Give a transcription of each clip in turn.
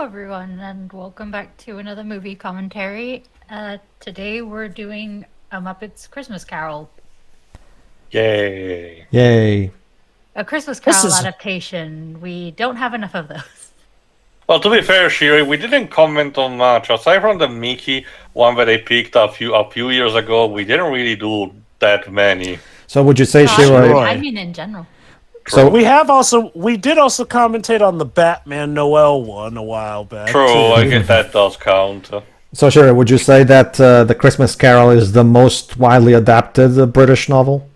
everyone, and welcome back to another movie commentary. Today we're doing a Muppet's Christmas Carol, Yay. Yay. a Christmas This Carol is- adaptation. We don't have enough of those. Well, to be fair, Shiri, we didn't comment on much. Aside from the Mickey one that I picked a few years ago, we didn't really do that many. So would you say, I Shiro? Roy. I mean, in general. So we did also commentate on the Batman Noel one a while back. True, too. I guess that does count. So, Shiro, would you say that the Christmas Carol is the most widely adapted British novel?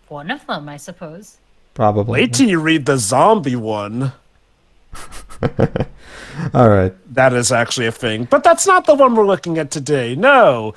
One of them, I suppose. Probably. Wait till you read the zombie one. All right. That is actually a thing. But that's not the one we're looking at today. No.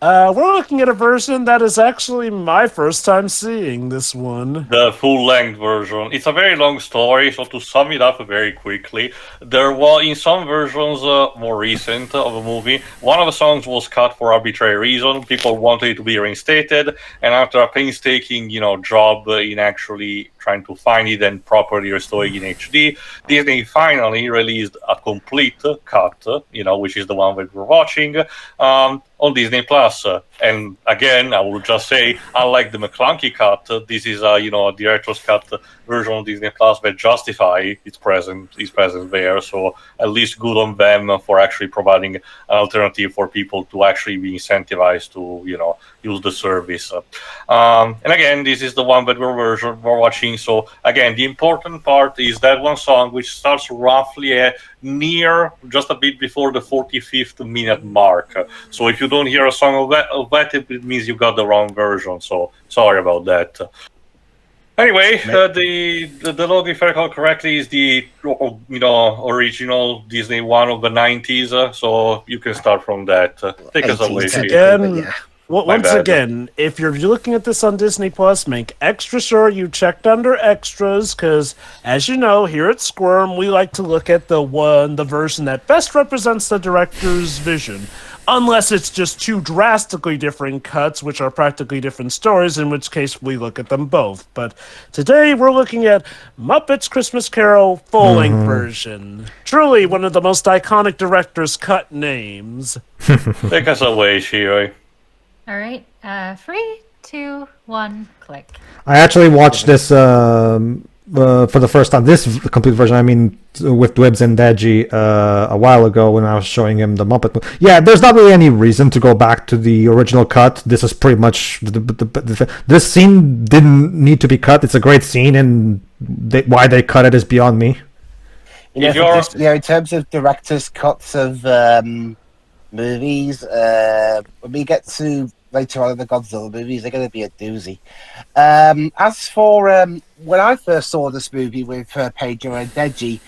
We're looking at a version that is actually my first time seeing this one. The full-length version. It's a very long story, so to sum it up very quickly, there was, in some versions more recent of the movie, one of the songs was cut for arbitrary reason. People wanted it to be reinstated, and after a painstaking, job in actually trying to find it and properly restore it in HD, Disney finally released a complete cut, which is the one that we're watching, on Disney Plus. And again, I will just say, unlike the McClunky cut, this is a director's cut version of Disney Plus that justify its presence there. So at least good on them for actually providing an alternative for people to actually be incentivized to use the service. And again, this is the one that we're watching. So again, the important part is that one song which starts roughly near just a bit before the 45th minute mark. So if you don't hear a song of that, it means you got the wrong version. So sorry about that. Anyway, the logo, if I recall correctly, is the original Disney one of the 90s. So you can start from that. Take us away. 80s, Again, yeah. once bad. again, if you're looking at this on Disney Plus, make extra sure you checked under extras, because as you know, here at SCWRM, we like to look at the version that best represents the director's vision. Unless it's just two drastically different cuts, which are practically different stories, in which case we look at them both. But today we're looking at Muppet's Christmas Carol full-length version. Truly one of the most iconic director's cut names. Take us away, Shiri. All right. 3, 2, 1, click. I actually watched this for the first time. This complete version, I mean, with Dwibs and Deji a while ago when I was showing him the Muppet movie. Yeah, there's not really any reason to go back to the original cut. This is pretty much... this scene didn't need to be cut. It's a great scene, and why they cut it is beyond me. In terms of director's cuts of movies, when we get to later on in the Godzilla movies, they're going to be a doozy. As for when I first saw this movie with Pedro and Deji,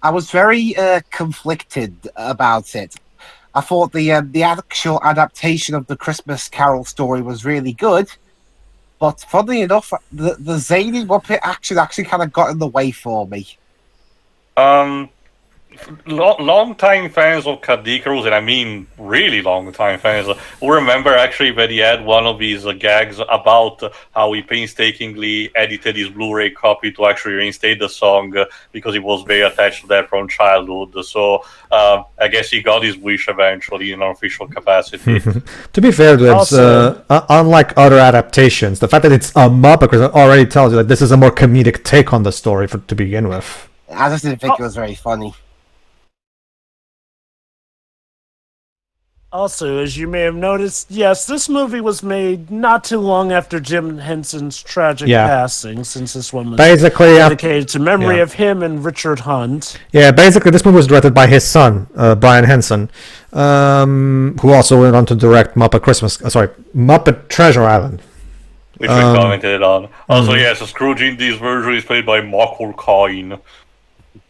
I was very conflicted about it. I thought the actual adaptation of the Christmas Carol story was really good, but funnily enough, the zany Muppet action actually kind of got in the way for me. Long-time fans of Cat Icarus, and I mean really long-time fans, will remember actually that he had one of these gags about how he painstakingly edited his Blu-ray copy to actually reinstate the song because he was very attached to that from childhood. So I guess he got his wish eventually in an official capacity. To be fair, Dwibs, unlike other adaptations, the fact that it's a Muppet already tells you that this is a more comedic take on the story to begin with. I just didn't think it was very funny. Also, as you may have noticed, yes, this movie was made not too long after Jim Henson's tragic passing, since this one was basically dedicated to memory of him and Richard Hunt. Yeah, basically this movie was directed by his son, Brian Henson, who also went on to direct Muppet Treasure Island. Which we commented on. Also, yes, Scrooge in this version is played by Michael Caine.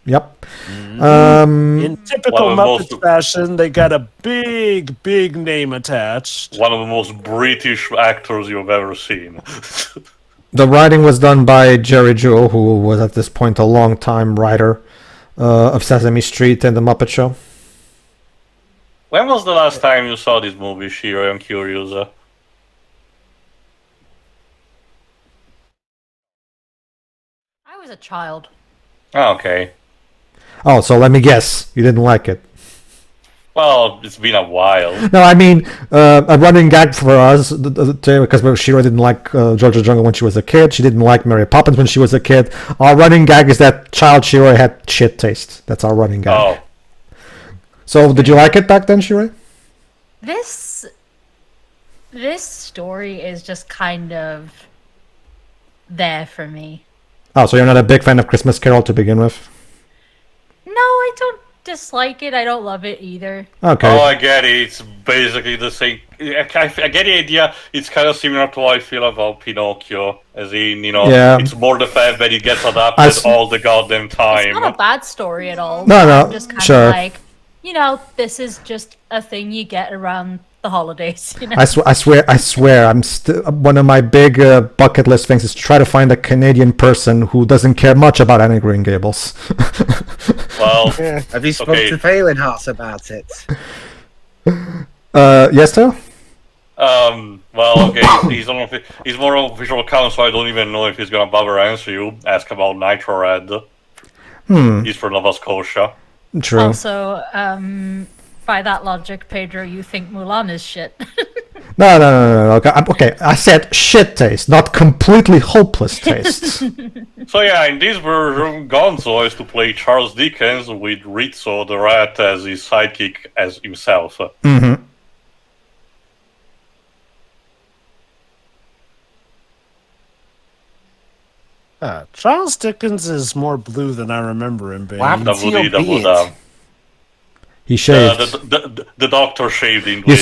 Yep. In typical Muppet fashion, they got a big name attached. One of the most British actors you've ever seen. The writing was done by Jerry Jewell, who was at this point a long-time writer of Sesame Street and The Muppet Show. When was the last time you saw this movie, Shiro? I'm curious. I was a child. Oh, okay. Oh, so let me guess. You didn't like it. Well, it's been a while. No, I mean, a running gag for us, because Shira didn't like Georgia Jungle when she was a kid. She didn't like Mary Poppins when she was a kid. Our running gag is that child Shira had shit taste. That's our running gag. Oh. So, did you like it back then, Shira? This story is just kind of there for me. Oh, so you're not a big fan of Christmas Carol to begin with? No, I don't dislike it. I don't love it either. Okay. Oh, I get it. It's basically the same. I get the idea. It's kind of similar to how I feel about Pinocchio. As in, Yeah. it's more the fact that it gets adapted all the goddamn time. It's not a bad story at all. No, no, I'm just kind sure. of like, this is just a thing you get around the holidays. I swear, I'm still one of my big bucket list things is to try to find a Canadian person who doesn't care much about Anne of Green Gables. Well, have you spoken to Phelan Hearts about it? Yes, Theo? Well, okay, he's more of official account, so I don't even know if he's gonna bother answer you. Ask about Nitro Red. He's from Nova Scotia. True. Also, by that logic, Pedro, you think Mulan is shit. No. Okay, I said shit taste, not completely hopeless taste. So yeah, in this version, Gonzo is to play Charles Dickens with Rizzo the Rat as his sidekick as himself. Mm-hmm. Charles Dickens is more blue than I remember him being. What happened to your beard? He shaved. The doctor shaved in. You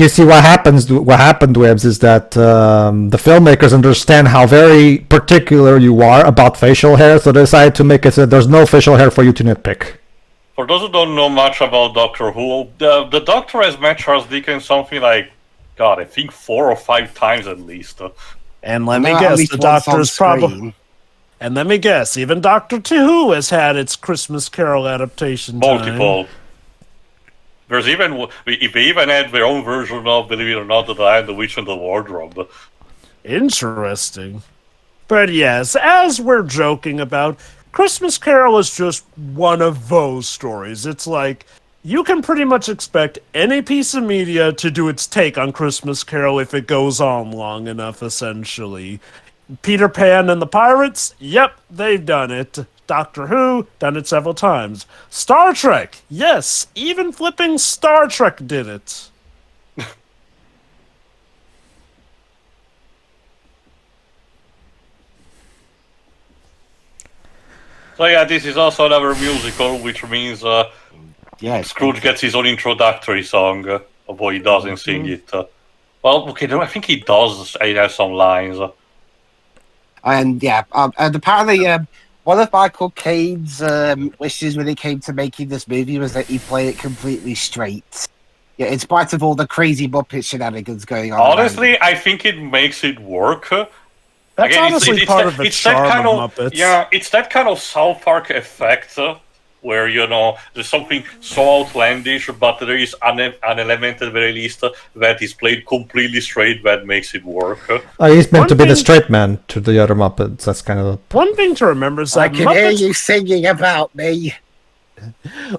see what happens. What happened, Webbs, is that the filmmakers understand how very particular you are about facial hair, so they decided to make it so there's no facial hair for you to nitpick. For those who don't know much about Doctor Who, the Doctor has met Charles Dickens something like, God, I think 4 or 5 times at least. And let me guess, the Doctor's probably. And let me guess, even Doctor Who has had its Christmas Carol adaptation. Multiple. There's even they even had their own version of, believe it or not, The Lion, the Witch, and the Wardrobe. Interesting. But yes, as we're joking about, Christmas Carol is just one of those stories. It's like, you can pretty much expect any piece of media to do its take on Christmas Carol if it goes on long enough, essentially. Peter Pan and the Pirates? Yep, they've done it. Doctor Who? Done it several times. Star Trek? Yes, even flipping Star Trek did it. So yeah, this is also another musical, which means Scrooge gets his own introductory song, although he doesn't sing it. Well, okay, I think he does. He has some lines. And yeah, and apparently one of Michael Caine's wishes when it came to making this movie was that he play it completely straight. Yeah, in spite of all the crazy Muppet shenanigans going on. Honestly, I think it makes it work. That's Again, honestly part of the charm of Muppets. Yeah, it's that kind of South Park effect where, there's something so outlandish, but there is an element at the very least that is played completely straight that makes it work. He's meant to be the straight man to the other Muppets. That's kind of one thing to remember is that I can hear you singing about me.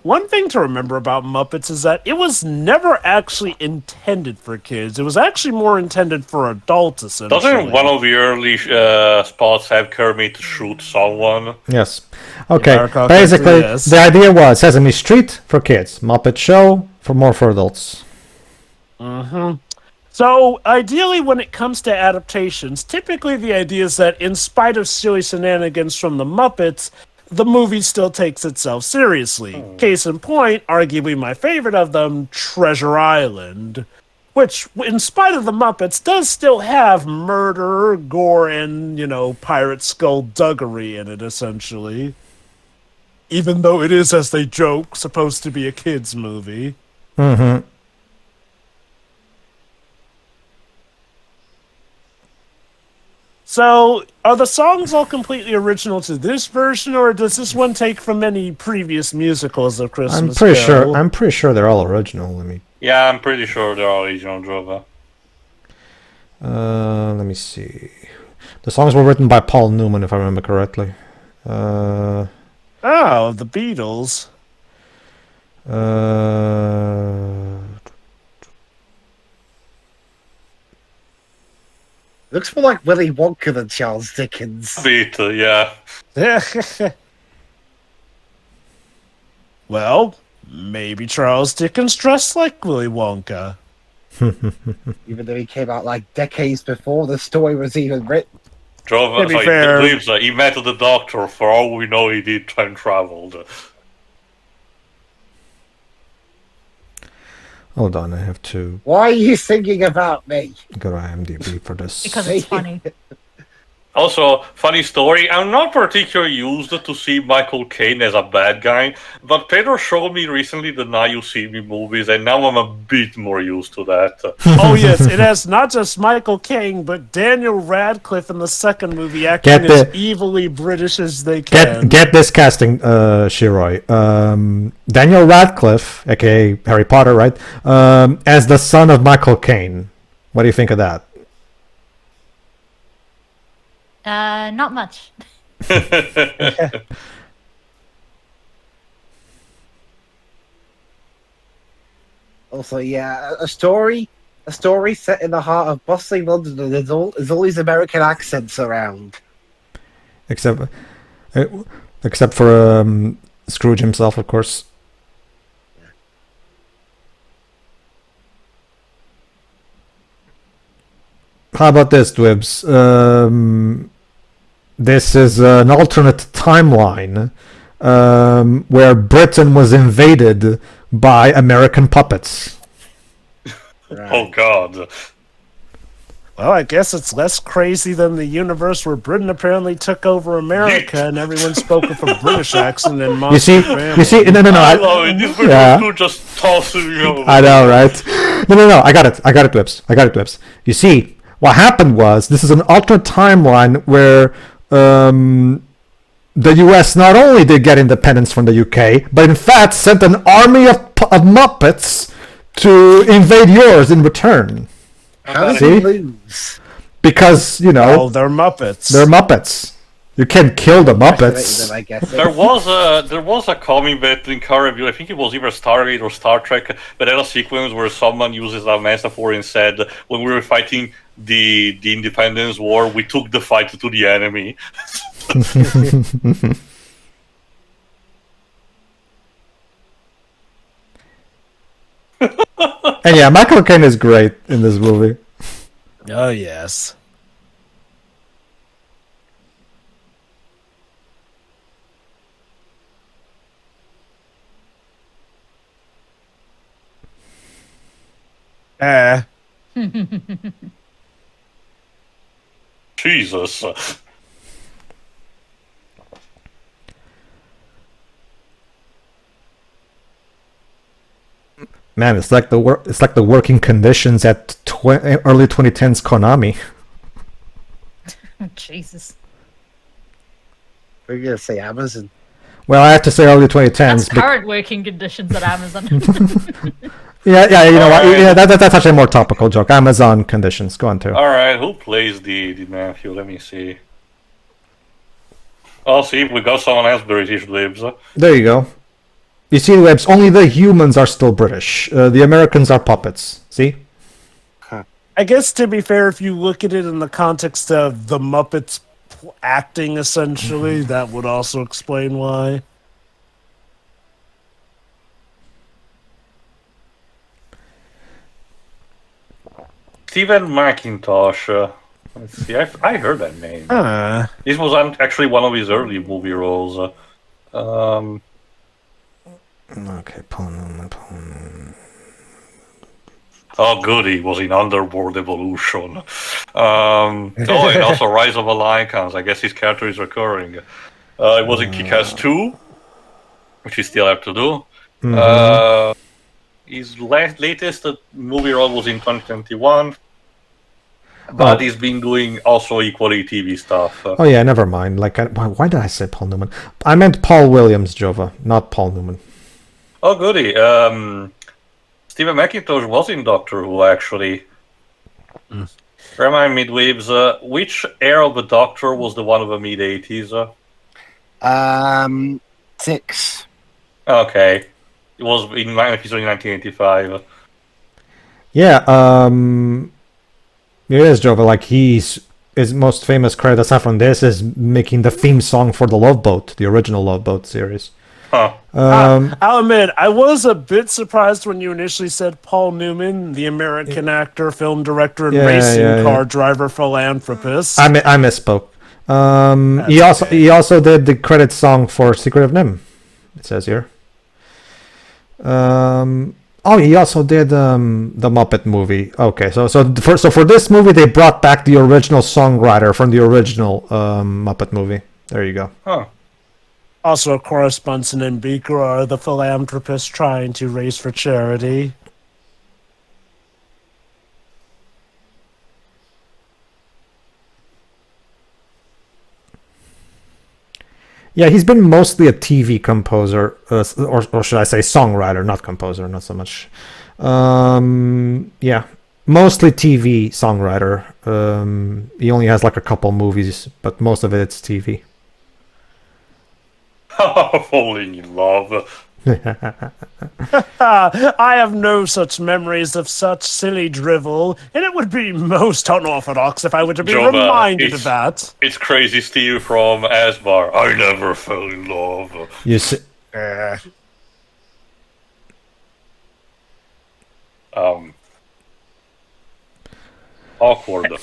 One thing to remember about Muppets is that it was never actually intended for kids. It was actually more intended for adults, essentially. Doesn't one of the early spots have Kermit shoot someone? Yes. Okay. Basically, yes. The idea was Sesame Street for kids, Muppet Show for adults. Mm-hmm. So, ideally, when it comes to adaptations, typically the idea is that in spite of silly shenanigans from the Muppets, the movie still takes itself seriously. Case in point, arguably my favorite of them, Treasure Island, which, in spite of the Muppets, does still have murder, gore, and, pirate skullduggery in it, essentially. Even though it is, as they joke, supposed to be a kid's movie. Mm-hmm. So, are the songs all completely original to this version, or does this one take from any previous musicals of Christmas Carol? I'm pretty sure they're all original. Yeah, I'm pretty sure they're all original, Drova. Let me see. The songs were written by Paul Newman, if I remember correctly. Oh, the Beatles. Looks more like Willy Wonka than Charles Dickens. Bit, yeah. Well, maybe Charles Dickens dressed like Willy Wonka. Even though he came out like decades before the story was even written. Drove, To be sorry, fair- Lives, he met the doctor. For all we know, he did time traveled. Hold on, I have to Why are you thinking about me? go to IMDb for this. Because it's funny. Also, funny story, I'm not particularly used to see Michael Caine as a bad guy, but Pedro showed me recently the Now You See Me movies, and now I'm a bit more used to that. Oh yes, it has not just Michael Caine, but Daniel Radcliffe in the second movie acting Get as the- evilly British as they can. Get this casting, Shiroi. Daniel Radcliffe, aka Harry Potter, right? As the son of Michael Caine. What do you think of that? Not much. Also, yeah, a story set in the heart of bustling London, and there's all these American accents around. Except for Scrooge himself, of course. How about this, Dwibs? This is an alternate timeline where Britain was invaded by American puppets. Right. Oh god. Well, I guess it's less crazy than the universe where Britain apparently took over America and everyone spoke with a British accent in You see, Monster no, I I love it. This yeah. Pedro just tossing me over. I know, right? No, I got it, Dwibs. You see, what happened was, this is an alternate timeline where the US not only did get independence from the UK, but in fact sent an army of Muppets to invade yours in return. How did See? he lose? Because, you Oh, know, they're Muppets. they're Muppets. You can't kill the Fascinating, Muppets. I guess. There was a comic bit in car review. I think it was either Stargate or Star Trek, but there was a sequence where someone uses a metaphor and said, "When we were fighting the Independence War, we took the fight to the enemy." And yeah, Michael Caine is great in this movie. Oh, yes. Jesus. Man, it's like the working conditions at early 2010s Konami. Jesus. We're gonna say Amazon. Well, I have to say early 2010s. That's current working conditions at Amazon. Yeah, you know what? Alright. Yeah, that's actually a more topical joke. Amazon conditions. Go on, too. Alright, who plays the nephew? Let me see. Oh, see, we got someone else British lives. There you go. You see, Webs, only the humans are still British. The Americans are puppets. See? I guess to be fair, if you look at it in the context of the Muppets acting, essentially, that would also explain why. Stephen McIntosh. Let's see, I heard that name. This was actually one of his early movie roles. Okay, Paul Newman. Oh, good, he was in Underworld Evolution. And also Rise of the Lycans. I guess his character is recurring. It was in Kick-Ass 2, which he still have to do. His latest movie role was in 2021. But he's been doing also equally TV stuff. Oh, yeah, never mind. Like, why did I say Paul Newman? I meant Paul Williams, Jova, not Paul Newman. Oh, goody. Stephen McIntosh was in Doctor Who, actually. Remind me, Dweebs, which era of the Doctor was the one of the mid-80s? 6. Okay. It was in my episode in 1985. Yeah, it is Jova. Like his most famous credit aside from this is making the theme song for the Love Boat, the original Love Boat series. Huh. I'll admit, I was a bit surprised when you initially said Paul Newman, the American actor, film director, and racing car driver philanthropist. I misspoke. He also did the credit song for Secret of Nim. It says here. He also did the Muppet movie. Okay, so for this movie they brought back the original songwriter from the original Muppet movie. There you go. Huh. Also, of course, Bunsen and Beaker are the philanthropists trying to raise for charity. Yeah, he's been mostly a TV composer, or should I say songwriter, not composer, not so much. Yeah, mostly TV songwriter. He only has like a couple movies, but most of it's TV. Falling in love. I have no such memories of such silly drivel, and it would be most unorthodox if I were to be Jova, reminded of that. It's Crazy Steve from Asbar. I never fell in love. You see, Awkward.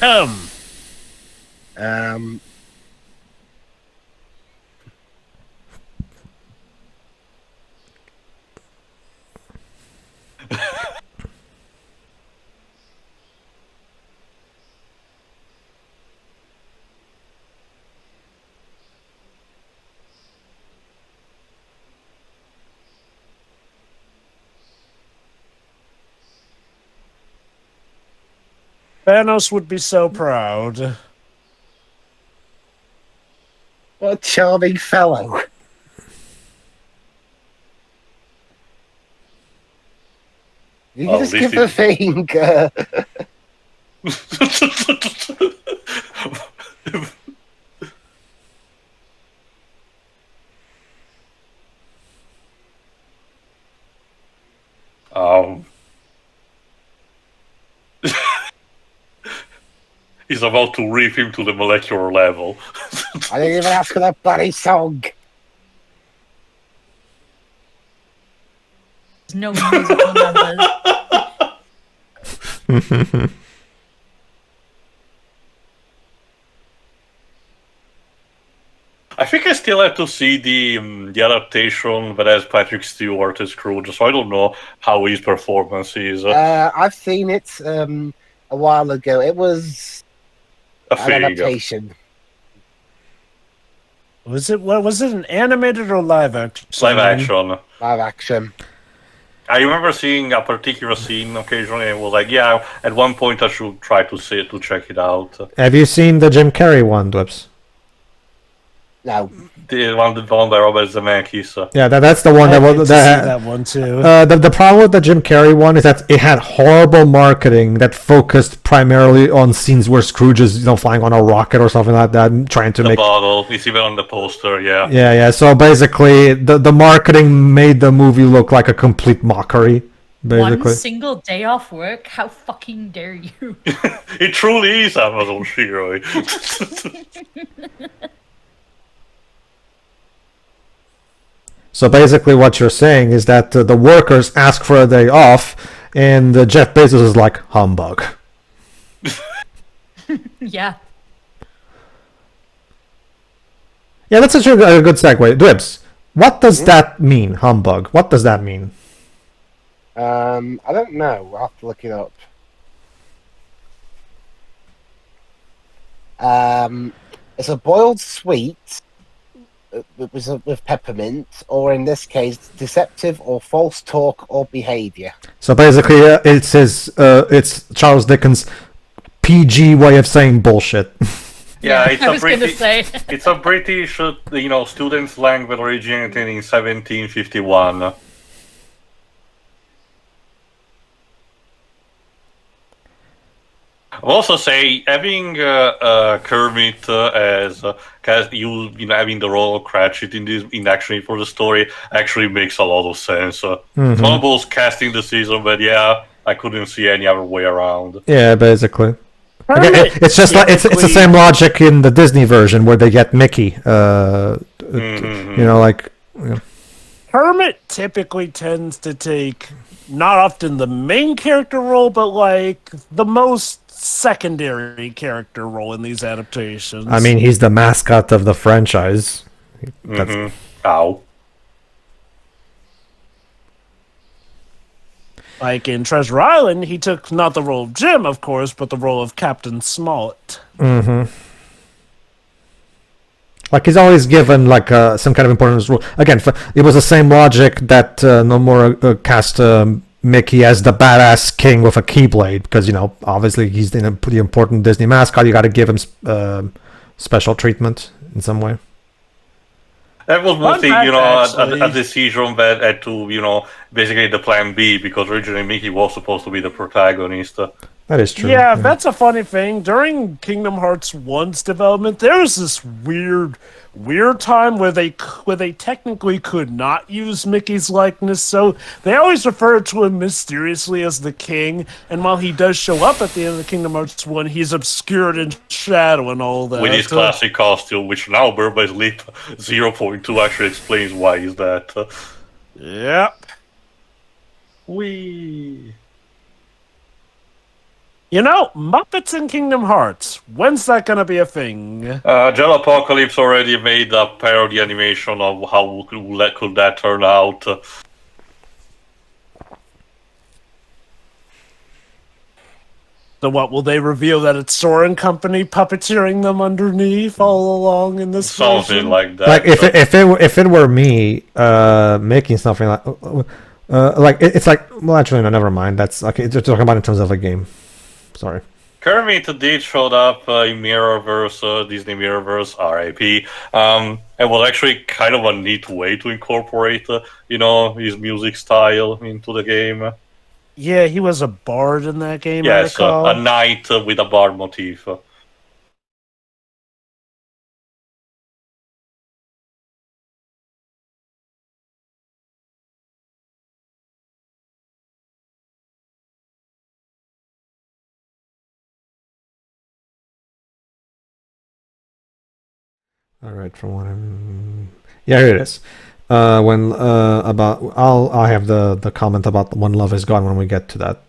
Thanos would be so proud. What a charming fellow. You can just give the thing. He's about to rip him to the molecular level. I didn't even ask for that bloody song. There's no musical numbers. I think I still have to see the adaptation that has Patrick Stewart as Scrooge, so I don't know how his performance is. I've seen it a while ago. It was A an fig. adaptation. Was it an animated or live action? Live action. Live action. I remember seeing a particular scene occasionally and was like, yeah, at one point I should try to see it, to check it out. have you seen the Jim Carrey one, Dwips? No. The one by Robert Zemeckis. Yeah, that's the one I that hate to was see that. that one too. The problem with the Jim Carrey one is that it had horrible marketing that focused primarily on scenes where Scrooge is, flying on a rocket or something like that, and trying to The make. bottle, it's even on the poster, yeah. Yeah. So basically, the marketing made the movie look like a complete mockery. Basically, One single day off work? How fucking dare you? It truly is Amazon Shiroi. so basically, what you're saying is that the workers ask for a day off, and Jeff Bezos is like humbug. Yeah. Yeah, that's a good segue. Dwibs, what does that mean, humbug? What does that mean? I don't know. I'll have to look it up. It's a boiled sweet with peppermint, or in this case, deceptive or false talk or behavior. So basically, it's Charles Dickens' PG way of saying bullshit. Yeah, it's I was a gonna say. it's a British, student slang that originated in 1751. I'll also say having Kermit as having the role of Cratchit in actually for the story actually makes a lot of sense. It's one of those casting decisions, but yeah, I couldn't see any other way around. Yeah, basically. Again, it's just like it's the same logic in the Disney version where they get Mickey. Kermit typically tends to take not often the main character role, but like the most secondary character role in these adaptations. I mean, he's the mascot of the franchise. Ow. Like in Treasure Island, he took not the role of Jim, of course, but the role of Captain Smollett. Like he's always given like some kind of important role. Again, it was the same logic that Nomura cast Mickey as the badass king with a keyblade, because obviously he's in a pretty important Disney mascot. You got to give him special treatment in some way. That was mostly, a decision that had to, basically the plan B, because originally Mickey was supposed to be the protagonist. That is true. Yeah, that's a funny thing. During Kingdom Hearts 1's development, there was this weird time where they technically could not use Mickey's likeness, so they always referred to him mysteriously as the king, and while he does show up at the end of the Kingdom Hearts 1, he's obscured in shadow and all that. With his classic costume, which now Burba's Lit 0.2 actually explains why is that. Yep. Muppets in Kingdom Hearts. When's that gonna be a thing? Gel Apocalypse already made a parody animation of how could that turn out. So what, will they reveal that it's Soren Company puppeteering them underneath all along in this Something version? like that. Like if it were me making something like it's like, well, actually no, never mind. That's okay. You're talking about in terms of a game. Sorry. Kermit did show up in Mirrorverse, Disney Mirrorverse, RIP. It was actually kind of a neat way to incorporate, his music style into the game. Yeah, he was a bard in that game. Yes, I recall. a knight with a bard motif. All right, from what here it is. I'll have the comment about When Love Is Gone when we get to that.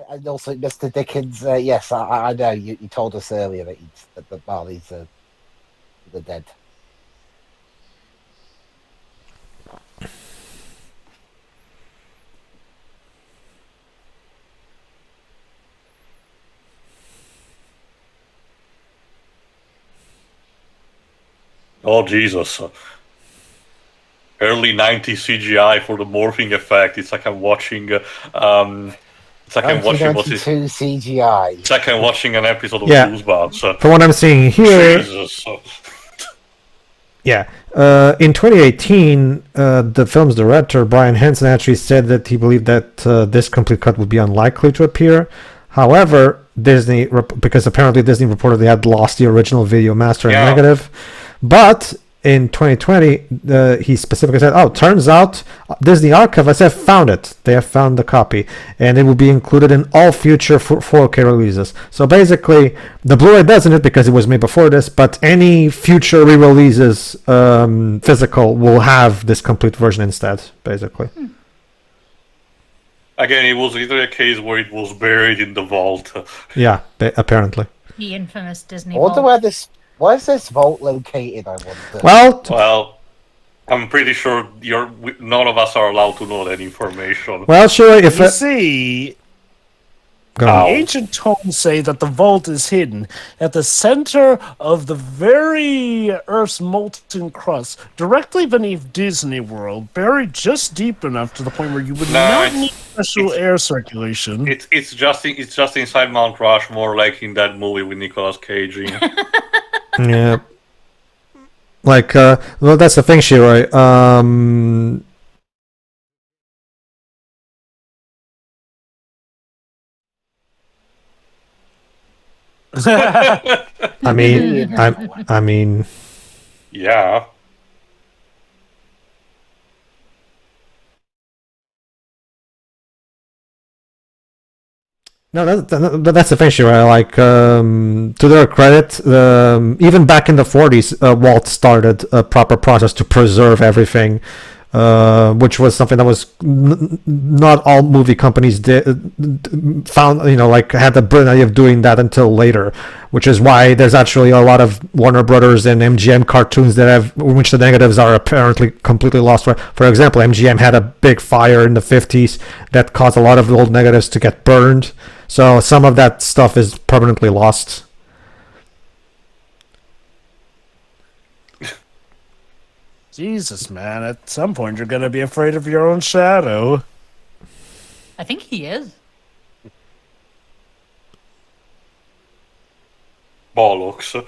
And also, Mr. Dickens, yes, I know, you told us earlier that the Barleys are dead. Oh, Jesus. Early 90s CGI for the morphing effect. It's like I'm watching... It's like I'm watching CGI. It's like I'm watching an episode of Goosebumps. From what I'm seeing here, Jesus. Yeah. In 2018, the film's director, Brian Henson, actually said that he believed that this complete cut would be unlikely to appear. However, Disney, because apparently Disney reportedly had lost the original video master and negative, but in 2020, he specifically said, turns out Disney Archive have found it. They have found the copy, and it will be included in all future 4K releases. So basically, the Blu-ray doesn't it because it was made before this, but any future re-releases, physical, will have this complete version instead, basically. Again, it was literally a case where it was buried in the vault. Yeah, apparently. The infamous Disney I wonder vault. where's this vault located, I wonder. Well, I'm pretty sure none of us are allowed to know that information. Well, sure, if... You see... The ancient tomes say that the vault is hidden at the center of the very Earth's molten crust, directly beneath Disney World, buried just deep enough to the point where you would not need special air circulation. It's just inside Mount Rushmore, like in that movie with Nicolas Cage. Yeah. Like, well, that's the thing, Shiroi. I mean, yeah. No, that's the thing, Shira. Like, to their credit, even back in the 40s, Walt started a proper process to preserve everything, which was something that was not all movie companies found, like had the brilliant idea of doing that until later, which is why there's actually a lot of Warner Brothers and MGM cartoons in which the negatives are apparently completely lost. For example, MGM had a big fire in the 50s that caused a lot of the old negatives to get burned. So some of that stuff is permanently lost. Jesus, man, at some point you're going to be afraid of your own shadow. I think he is. Bollocks.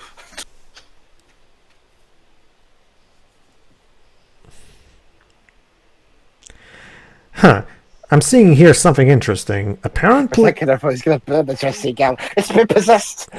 Huh. I'm seeing here something interesting. Apparently... I was thinking I was going to burn the dressing gown. It's been possessed!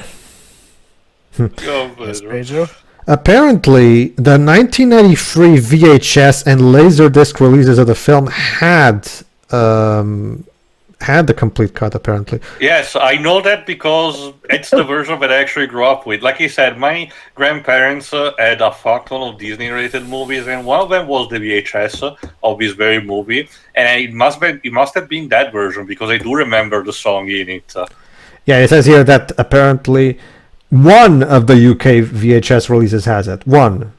Yes, Pedro? Apparently, the 1993 VHS and Laserdisc releases of the film had the complete cut, apparently. Yes, I know that because it's the version that I actually grew up with. Like I said, my grandparents had a fuck ton of Disney-rated movies, and one of them was the VHS of this very movie. And it must have been that version, because I do remember the song in it. Yeah, it says here that apparently one of the UK VHS releases has it. One.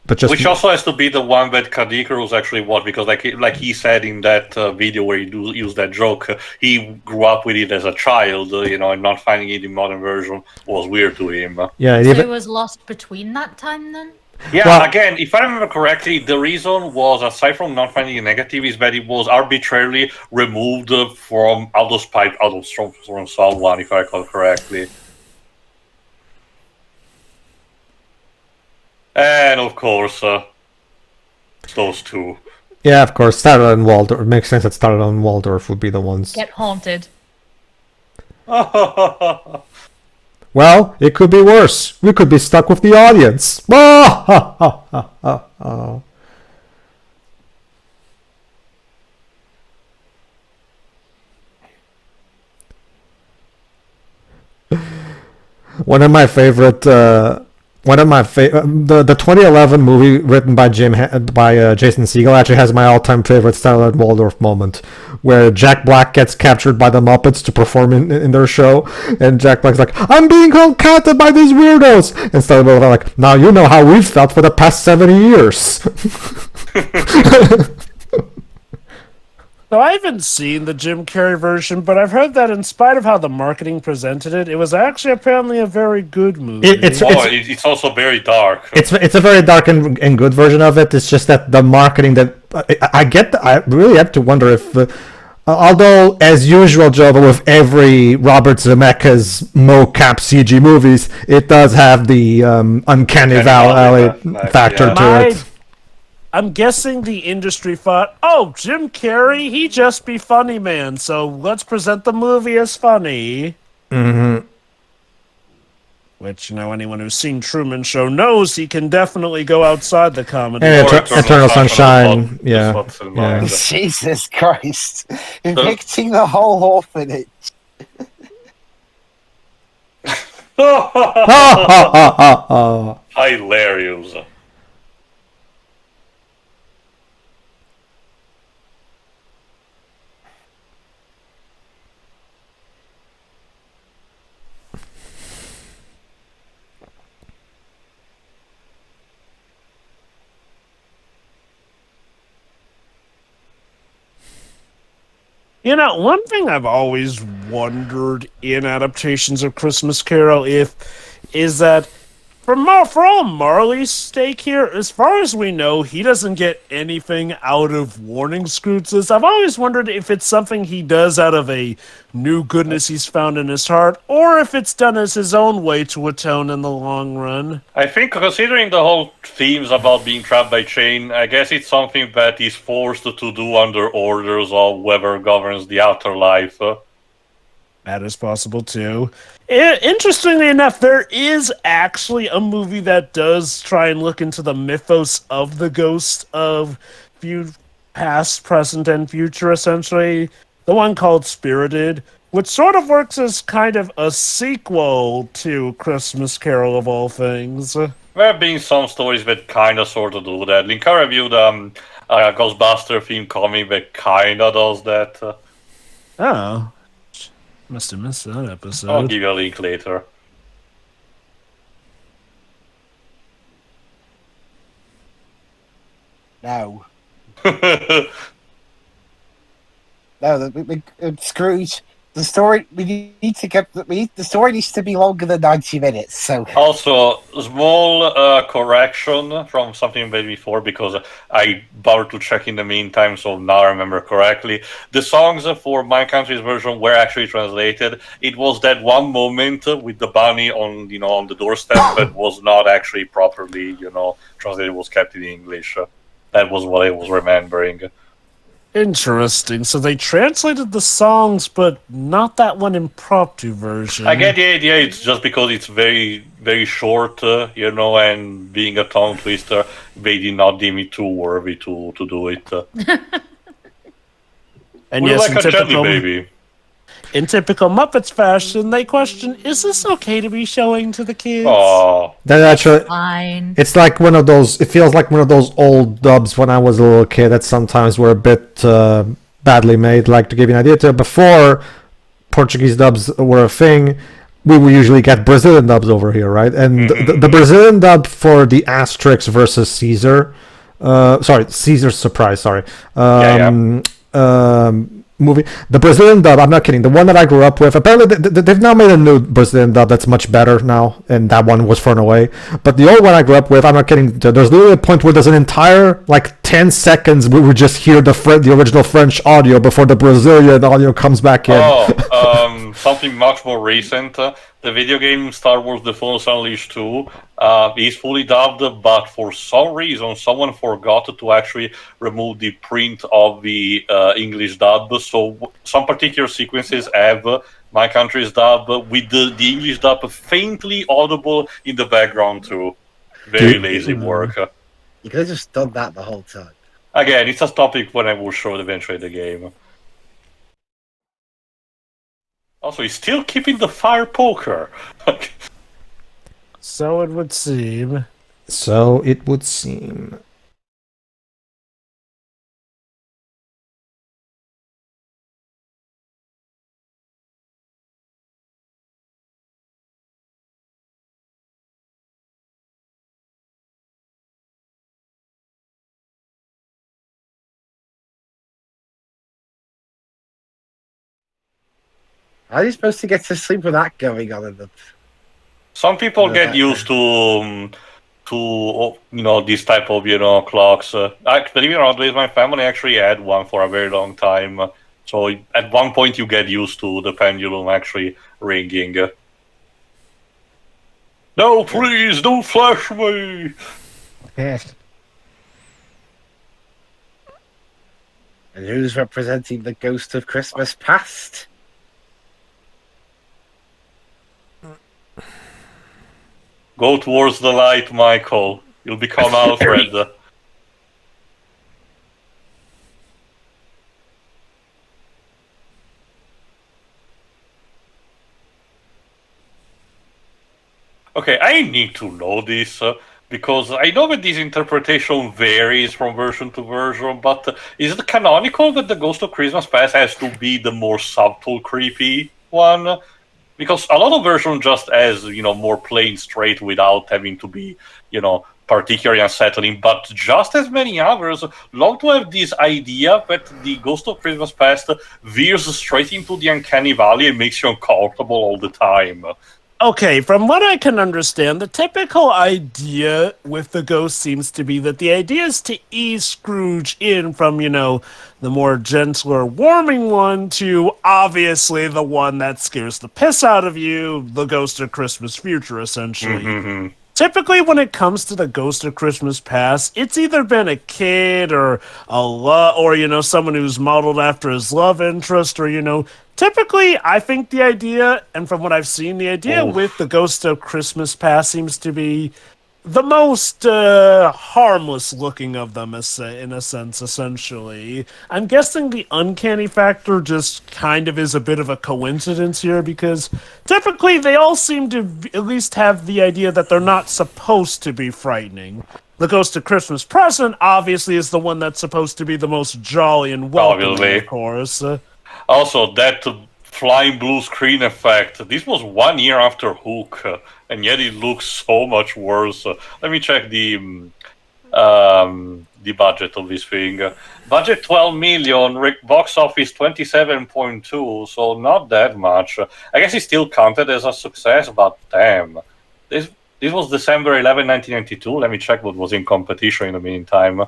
But just which also has to be the one that Kadikar was actually what, because like he said in that video where he used that joke, he grew up with it as a child, and not finding it in modern version was weird to him. Yeah, so it was lost between that time then? Yeah, well, again, if I remember correctly, the reason was, aside from not finding a negative, is that it was arbitrarily removed from out from someone, if I recall correctly. And of course, those two. Yeah, of course, Starrett and Waldorf. It makes sense that Starrett and Waldorf would be the ones. Get haunted. Well, it could be worse. We could be stuck with the audience. One of my favorite, the 2011 movie written by Jason Segel actually has my all-time favorite Starlight Waldorf moment, where Jack Black gets captured by the Muppets to perform in their show, and Jack Black's like, "I'm being held captive by these weirdos," and Starlight Waldorf like, "Now you know how we've felt for the past 70 years." So I haven't seen the Jim Carrey version, but I've heard that in spite of how the marketing presented it, it was actually apparently a very good movie. It's also very dark. It's a very dark and good version of it. It's just that the marketing that I really have to wonder if, although as usual, Joe, with every Robert Zemeckis mocap CG movies, it does have the uncanny valley factor to it. I'm guessing the industry thought, oh, Jim Carrey, he just be funny man, so let's present the movie as funny. Mm-hmm. Which, anyone who's seen Truman Show knows he can definitely go outside the comedy. And Eternal Sunshine, yeah. Jesus Christ. Evicting the whole orphanage. Hilarious. You know, one thing I've always wondered in adaptations of Christmas Carol is that for all Marley's stake here, as far as we know, he doesn't get anything out of warning Scrooge's. I've always wondered if it's something he does out of a new goodness he's found in his heart, or if it's done as his own way to atone in the long run. I think, considering the whole themes about being trapped by chain, I guess it's something that he's forced to do under orders of whoever governs the afterlife. That is possible too. Interestingly enough, there is actually a movie that does try and look into the mythos of the ghost of past, present, and future, essentially. The one called Spirited, which sort of works as kind of a sequel to Christmas Carol of all things. There have been some stories that kind of sort of do that. Linka reviewed a Ghostbuster themed comic that kind of does that. Oh. Must have missed that episode. I'll give you a link later. No. No, Scrooge. The story the story needs to be longer than 90 minutes. So also, small correction from something made before, because I bothered to check in the meantime, so now I remember correctly. The songs for My Country's version were actually translated. It was that one moment with the bunny on the doorstep that was not actually properly translated. Was kept in English. That was what I was remembering. Interesting. So they translated the songs, but not that one impromptu version. I get the idea. It's just because it's very, very short, and being a tongue twister, they did not deem it too worthy to do it. And we yes, like a jelly baby. In typical Muppets fashion, they question, is this okay to be showing to the kids? Oh, That actually, Fine. it's like one of those. It feels like one of those old dubs when I was a little kid that sometimes were a bit badly made. Like, to give you an idea, before Portuguese dubs were a thing, we would usually get Brazilian dubs over here, right? And the Brazilian dub for the Asterix versus Caesar, Caesar's Surprise, movie. The Brazilian dub, I'm not kidding, the one that I grew up with, apparently they've now made a new Brazilian dub that's much better now, and that one was thrown away. But the old one I grew up with, I'm not kidding, there's literally a point where there's an entire, 10 seconds we would just hear the original French audio before the Brazilian audio comes back in. Something much more recent. The video game Star Wars The Force Unleashed 2 is fully dubbed, but for some reason someone forgot to actually remove the print of the English dub. So some particular sequences have My Country's dub with the English dub faintly audible in the background too. Very lazy work. You could have just done that the whole time. Again, it's a topic when I will show eventually the game. Also, he's still keeping the fire poker. So it would seem. So it would seem. How are you supposed to get to sleep with that going on in the... Some people get used to this type of clocks. Believe it or not, with my family actually had one for a very long time. So at one point you get used to the pendulum actually ringing. No, please don't flash me. And who's representing the ghost of Christmas past? Go towards the light, Michael. You'll become Alfred. Okay, I need to know this because I know that this interpretation varies from version to version, but is it canonical that the Ghost of Christmas Past has to be the more subtle, creepy one? Because a lot of versions just as more plain straight without having to be particularly unsettling, but just as many others long to have this idea that the Ghost of Christmas Past veers straight into the uncanny valley and makes you uncomfortable all the time. Okay, from what I can understand, the typical idea with the ghost seems to be that the idea is to ease Scrooge in from, the more gentler, warming one to obviously the one that scares the piss out of you, the Ghost of Christmas Future, essentially. Mm-hmm. Typically, when it comes to the Ghost of Christmas Past, it's either been a kid or someone who's modeled after his love interest, or typically, I think the idea, and from what I've seen, the idea with the Ghost of Christmas Past seems to be the most harmless looking of them, in a sense, essentially. I'm guessing the uncanny factor just kind of is a bit of a coincidence here, because typically they all seem to at least have the idea that they're not supposed to be frightening. The Ghost of Christmas Present, obviously, is the one that's supposed to be the most jolly and welcoming, of course. Also, that flying blue screen effect. This was 1 year after Hook, and yet it looks so much worse. Let me check the budget of this thing. Budget 12 million, box office 27.2, so not that much. I guess it still counted as a success, but damn. This was December 11, 1992. Let me check what was in competition in the meantime.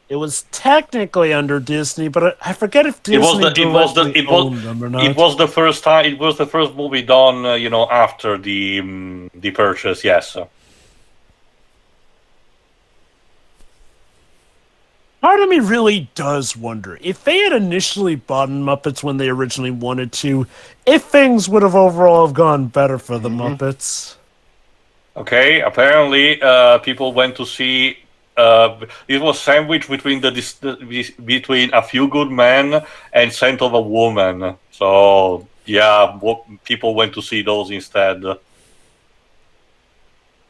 It was technically under Disney, but I forget if Disney owned them or not. It was the first time. It was the first movie done, after the purchase. Yes. Part of me really does wonder if they had initially bought Muppets when they originally wanted to, if things would have overall gone better for the Muppets. Okay. Apparently, people went to see. It was sandwiched between between A Few Good Men and Scent of a Woman. So yeah, people went to see those instead.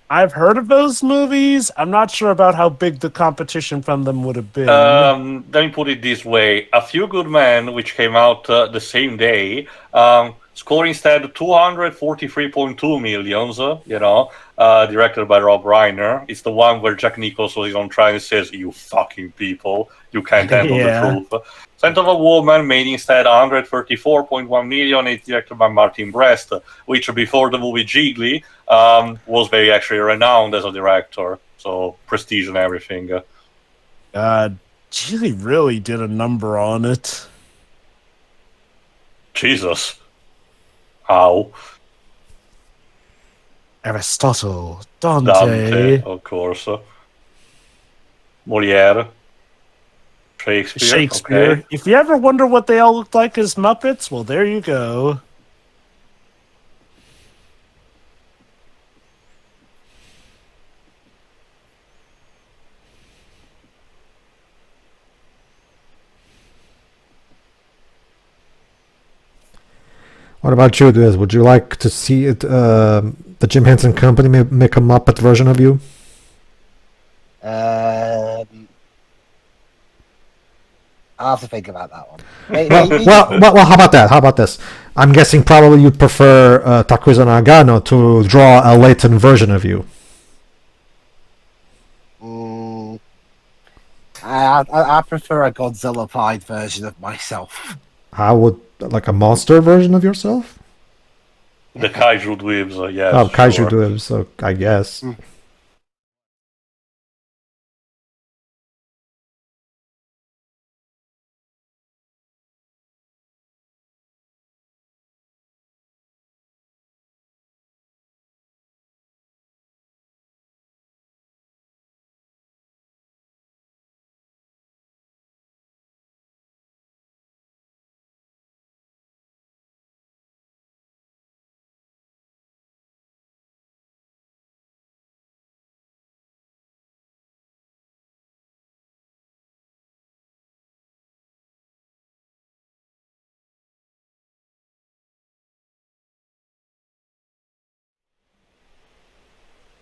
I've heard of those movies. I'm not sure about how big the competition from them would have been. Let me put it this way: A Few Good Men, which came out the same day, scored instead 243.2 millions. Directed by Rob Reiner. It's the one where Jack Nicholson is on trial and says, "You fucking people, you can't handle the truth." Scent of a Woman made instead 134.1 million. It's directed by Martin Brest, which before the movie Jiggly was very actually renowned as a director. So prestige and everything. Jiggly really did a number on it. Jesus. How? Aristotle, Dante, of course. Molière. Shakespeare. Okay. If you ever wonder what they all looked like as Muppets, well, there you go. What about you, Diz? Would you like to see it, the Jim Henson Company make a Muppet version of you? I'll have to think about that one. Well, how about that? How about this? I'm guessing probably you'd prefer Takuya Nagano to draw a latent version of you. I prefer a Godzilla-fied version of myself. How would, like a monster version of yourself? The Kaiju Dweebs, yes. Oh, Kaiju Dweebs, so I guess.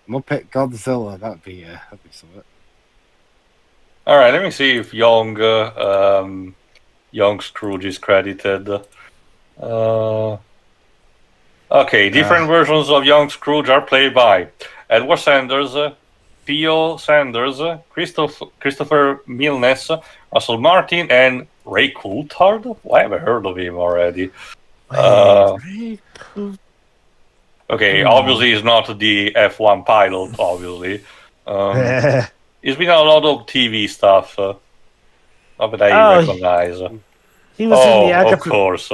Muppet Godzilla, that'd be something. All right, let me see if young Scrooge is credited. Okay, different versions of young Scrooge are played by Edward Sanders, Theo Sanders, Christopher Milnes, Russell Martin, and Ray Coulthard. I haven't heard of him already. Ray Coulthard. Okay, obviously he's not the F1 pilot, obviously. He's been in a lot of TV stuff. Not that I recognize. He was in the of course.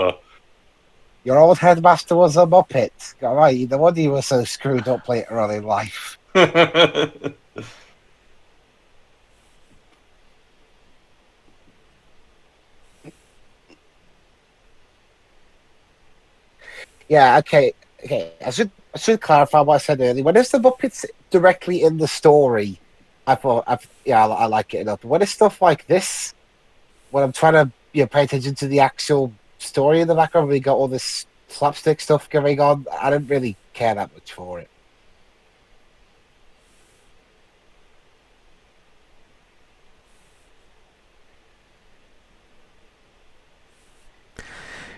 Your old headmaster was a Muppet. Alright, no wonder you were so screwed up later on in life. Yeah, okay. I should clarify what I said earlier. When it's the Muppets directly in the story, I like it enough. When it's stuff like this, when I'm trying to pay attention to the actual story in the background, we got all this slapstick stuff going on. I didn't really care that much for it.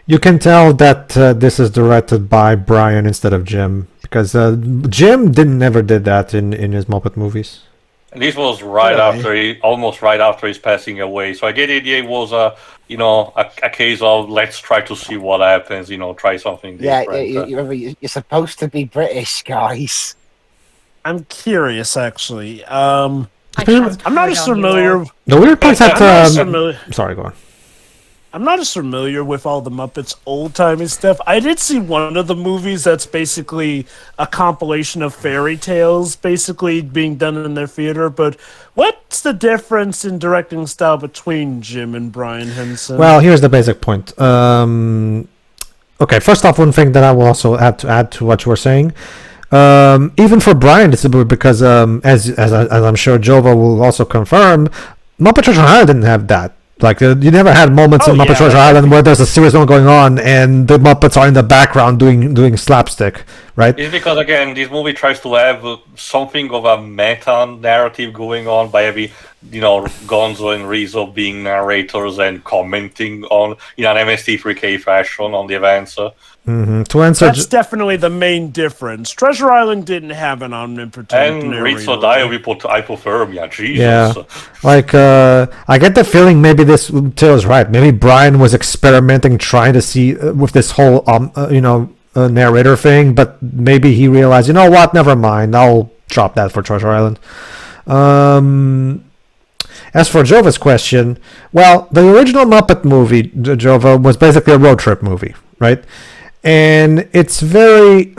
You can tell that this is directed by Brian instead of Jim, because Jim never did that in his Muppet movies. And this was almost right after his passing away. So I get the idea it was a case of let's try to see what happens. Try something different. Yeah, you're supposed to be British, guys. I'm curious, actually. I'm not as familiar. The weird part is that. Sorry, go on. I'm not as familiar with all the Muppets old-timey stuff. I did see one of the movies that's basically a compilation of fairy tales basically being done in their theater, but what's the difference in directing style between Jim and Brian Henson? Well, here's the basic point. Okay, first off, one thing that I will also add to what you were saying. Even for Brian, it's because as I'm sure Jova will also confirm, Muppet Treasure Island didn't have that. Like, you never had moments in Muppet Treasure Island where there's a serious one going on and the Muppets are in the background doing slapstick, right? It's because, again, this movie tries to have something of a meta-narrative going on by having, Gonzo and Rizzo being narrators and commenting on, in an MST3K fashion on the events. To answer, that's definitely the main difference. Treasure Island didn't have an omnipotent and narrator. Rizzo died with hypothermia. Jesus. Yeah, like I get the feeling maybe this tale is right. Maybe Brian was experimenting, trying to see with this whole narrator thing, but maybe he realized, you know what? Never mind. I'll drop that for Treasure Island. As for Jova's question, well, the original Muppet movie, Jova, was basically a road trip movie, right? And it's very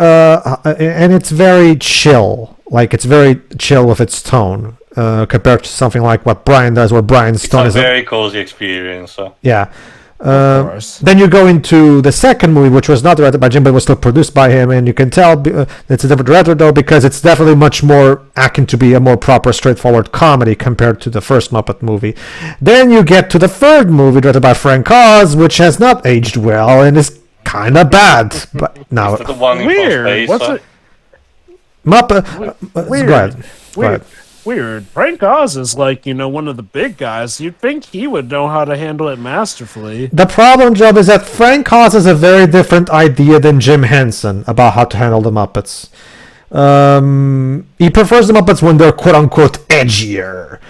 chill. Like, it's very chill with its tone compared to something like what Brian does, where Brian's tone is a very cozy experience. Yeah. Then you go into the second movie, which was not directed by Jim, but was still produced by him, and you can tell it's a different director, though, because it's definitely much more acting to be a more proper, straightforward comedy compared to the first Muppet movie. Then you get to the third movie, directed by Frank Oz, which has not aged well and is kind of bad. But now, the one weird. What's it? Muppet. Weird. Weird. Frank Oz is like, one of the big guys. You'd think he would know how to handle it masterfully. The problem, Job, is that Frank Oz has a very different idea than Jim Henson about how to handle the Muppets. He prefers the Muppets when they're quote-unquote edgier.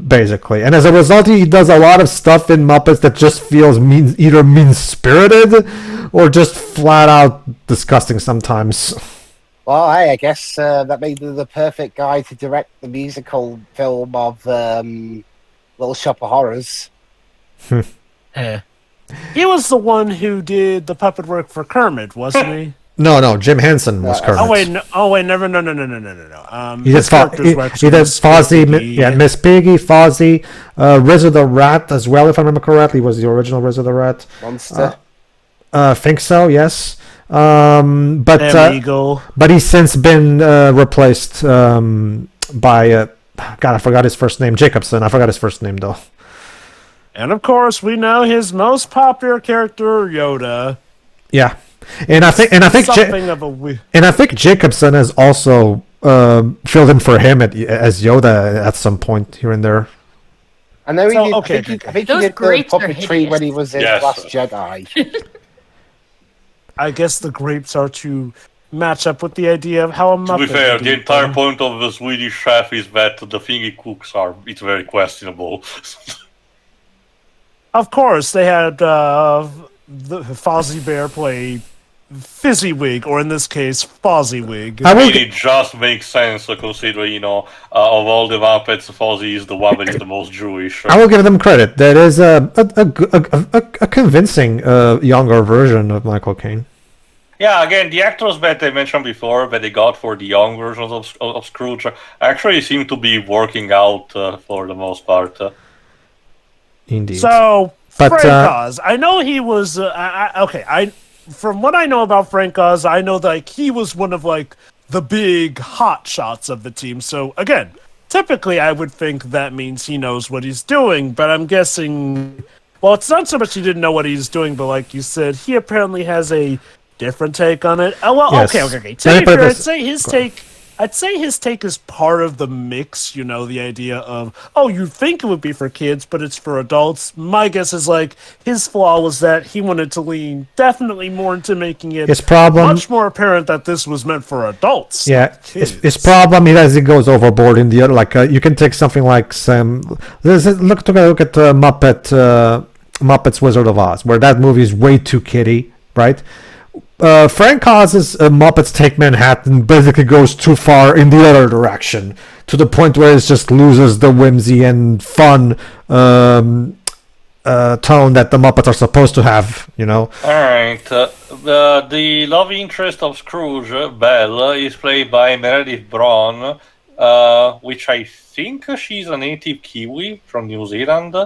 Basically, and as a result, he does a lot of stuff in Muppets that just feels either mean-spirited or just flat out disgusting sometimes. Well, hey, I guess that made him the perfect guy to direct the musical film of Little Shop of Horrors. He was the one who did the puppet work for Kermit, wasn't he? No, Jim Henson was Kermit. No, never. He did Fozzie, Miss Piggy, Fozzie, Rizzo the Rat as well, if I remember correctly, was the original Rizzo the Rat. Monster. Think so, yes. But he's since been replaced by I forgot his first name, Jacobson. I forgot his first name though. And of course, we know his most popular character, Yoda. Yeah. And I think Jacobson has also filled in for him as Yoda at some point here and there. I know he did. I think he did the puppetry when he was in Yes. Last Jedi. I guess the grapes are to match up with the idea of how a Muppet. To be fair, would the eat entire them. point of the Swedish chef is that the thing he cooks it's very questionable. Of course, they had the Fozzie Bear play Fizzywig, or in this case, Fozzywig. I will It just makes sense considering, of all the Muppets, Fozzie is the one that is the most Jewish. I will give them credit. That is a convincing younger version of Michael Caine. Yeah, again, the actors that I mentioned before that they got for the young versions of Scrooge actually seem to be working out for the most part. Indeed. So, But, Frank Oz, I know he was... from what I know about Frank Oz, I know that he was one of the big hot shots of the team. So again, typically I would think that means he knows what he's doing, but I'm guessing, well, it's not so much he didn't know what he's doing, but like you said, he apparently has a different take on it. Yes. Okay. To be fair, I'd say his take is part of the mix, the idea of, you think it would be for kids, but it's for adults. My guess is his flaw was that he wanted to lean definitely more into making it much more apparent that this was meant for adults. Yeah, his problem is as he goes overboard in the other, you can take something like look at Muppets Wizard of Oz, where that movie is way too kiddie, right? Frank Oz's Muppets Take Manhattan basically goes too far in the other direction, to the point where it just loses the whimsy and fun tone that the Muppets are supposed to have, Alright, the love interest of Scrooge, Belle, is played by Meredith Braun, which I think she's a native Kiwi from New Zealand,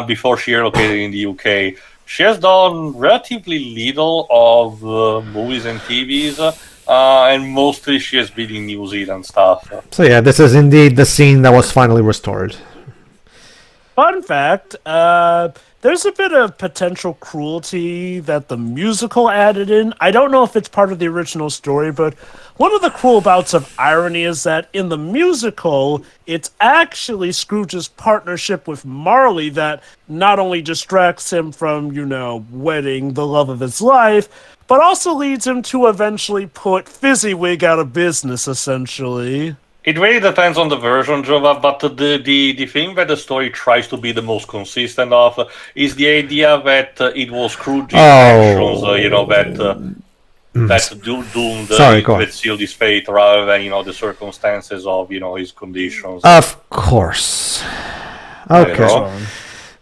before she relocated in the UK. She has done relatively little of movies and TVs, and mostly she has been in New Zealand stuff. So yeah, this is indeed the scene that was finally restored. Fun fact, there's a bit of potential cruelty that the musical added in. I don't know if it's part of the original story, but one of the cruel bouts of irony is that in the musical, it's actually Scrooge's partnership with Marley that not only distracts him from, wedding the love of his life, but also leads him to eventually put Fizzywig out of business, essentially. It really depends on the version, Jova, but the thing that the story tries to be the most consistent of is the idea that it was Scrooge's actions, that doomed that sealed his fate, rather than the circumstances of his conditions. Of course. Okay.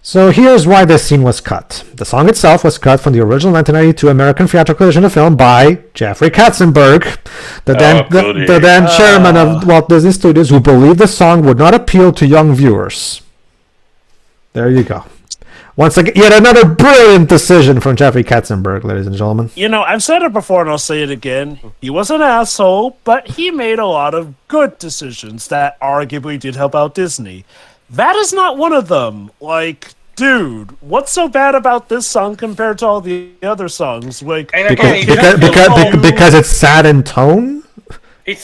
So here's why this scene was cut. The song itself was cut from the original 1992 American theatrical version of the film by Jeffrey Katzenberg, the then chairman of Walt Disney Studios, who believed the song would not appeal to young viewers. There you go. Once again, yet another brilliant decision from Jeffrey Katzenberg, ladies and gentlemen. I've said it before and I'll say it again. He was an asshole, but he made a lot of good decisions that arguably did help out Disney. That is not one of them. Dude, what's so bad about this song compared to all the other songs? Because it's sad in tone? It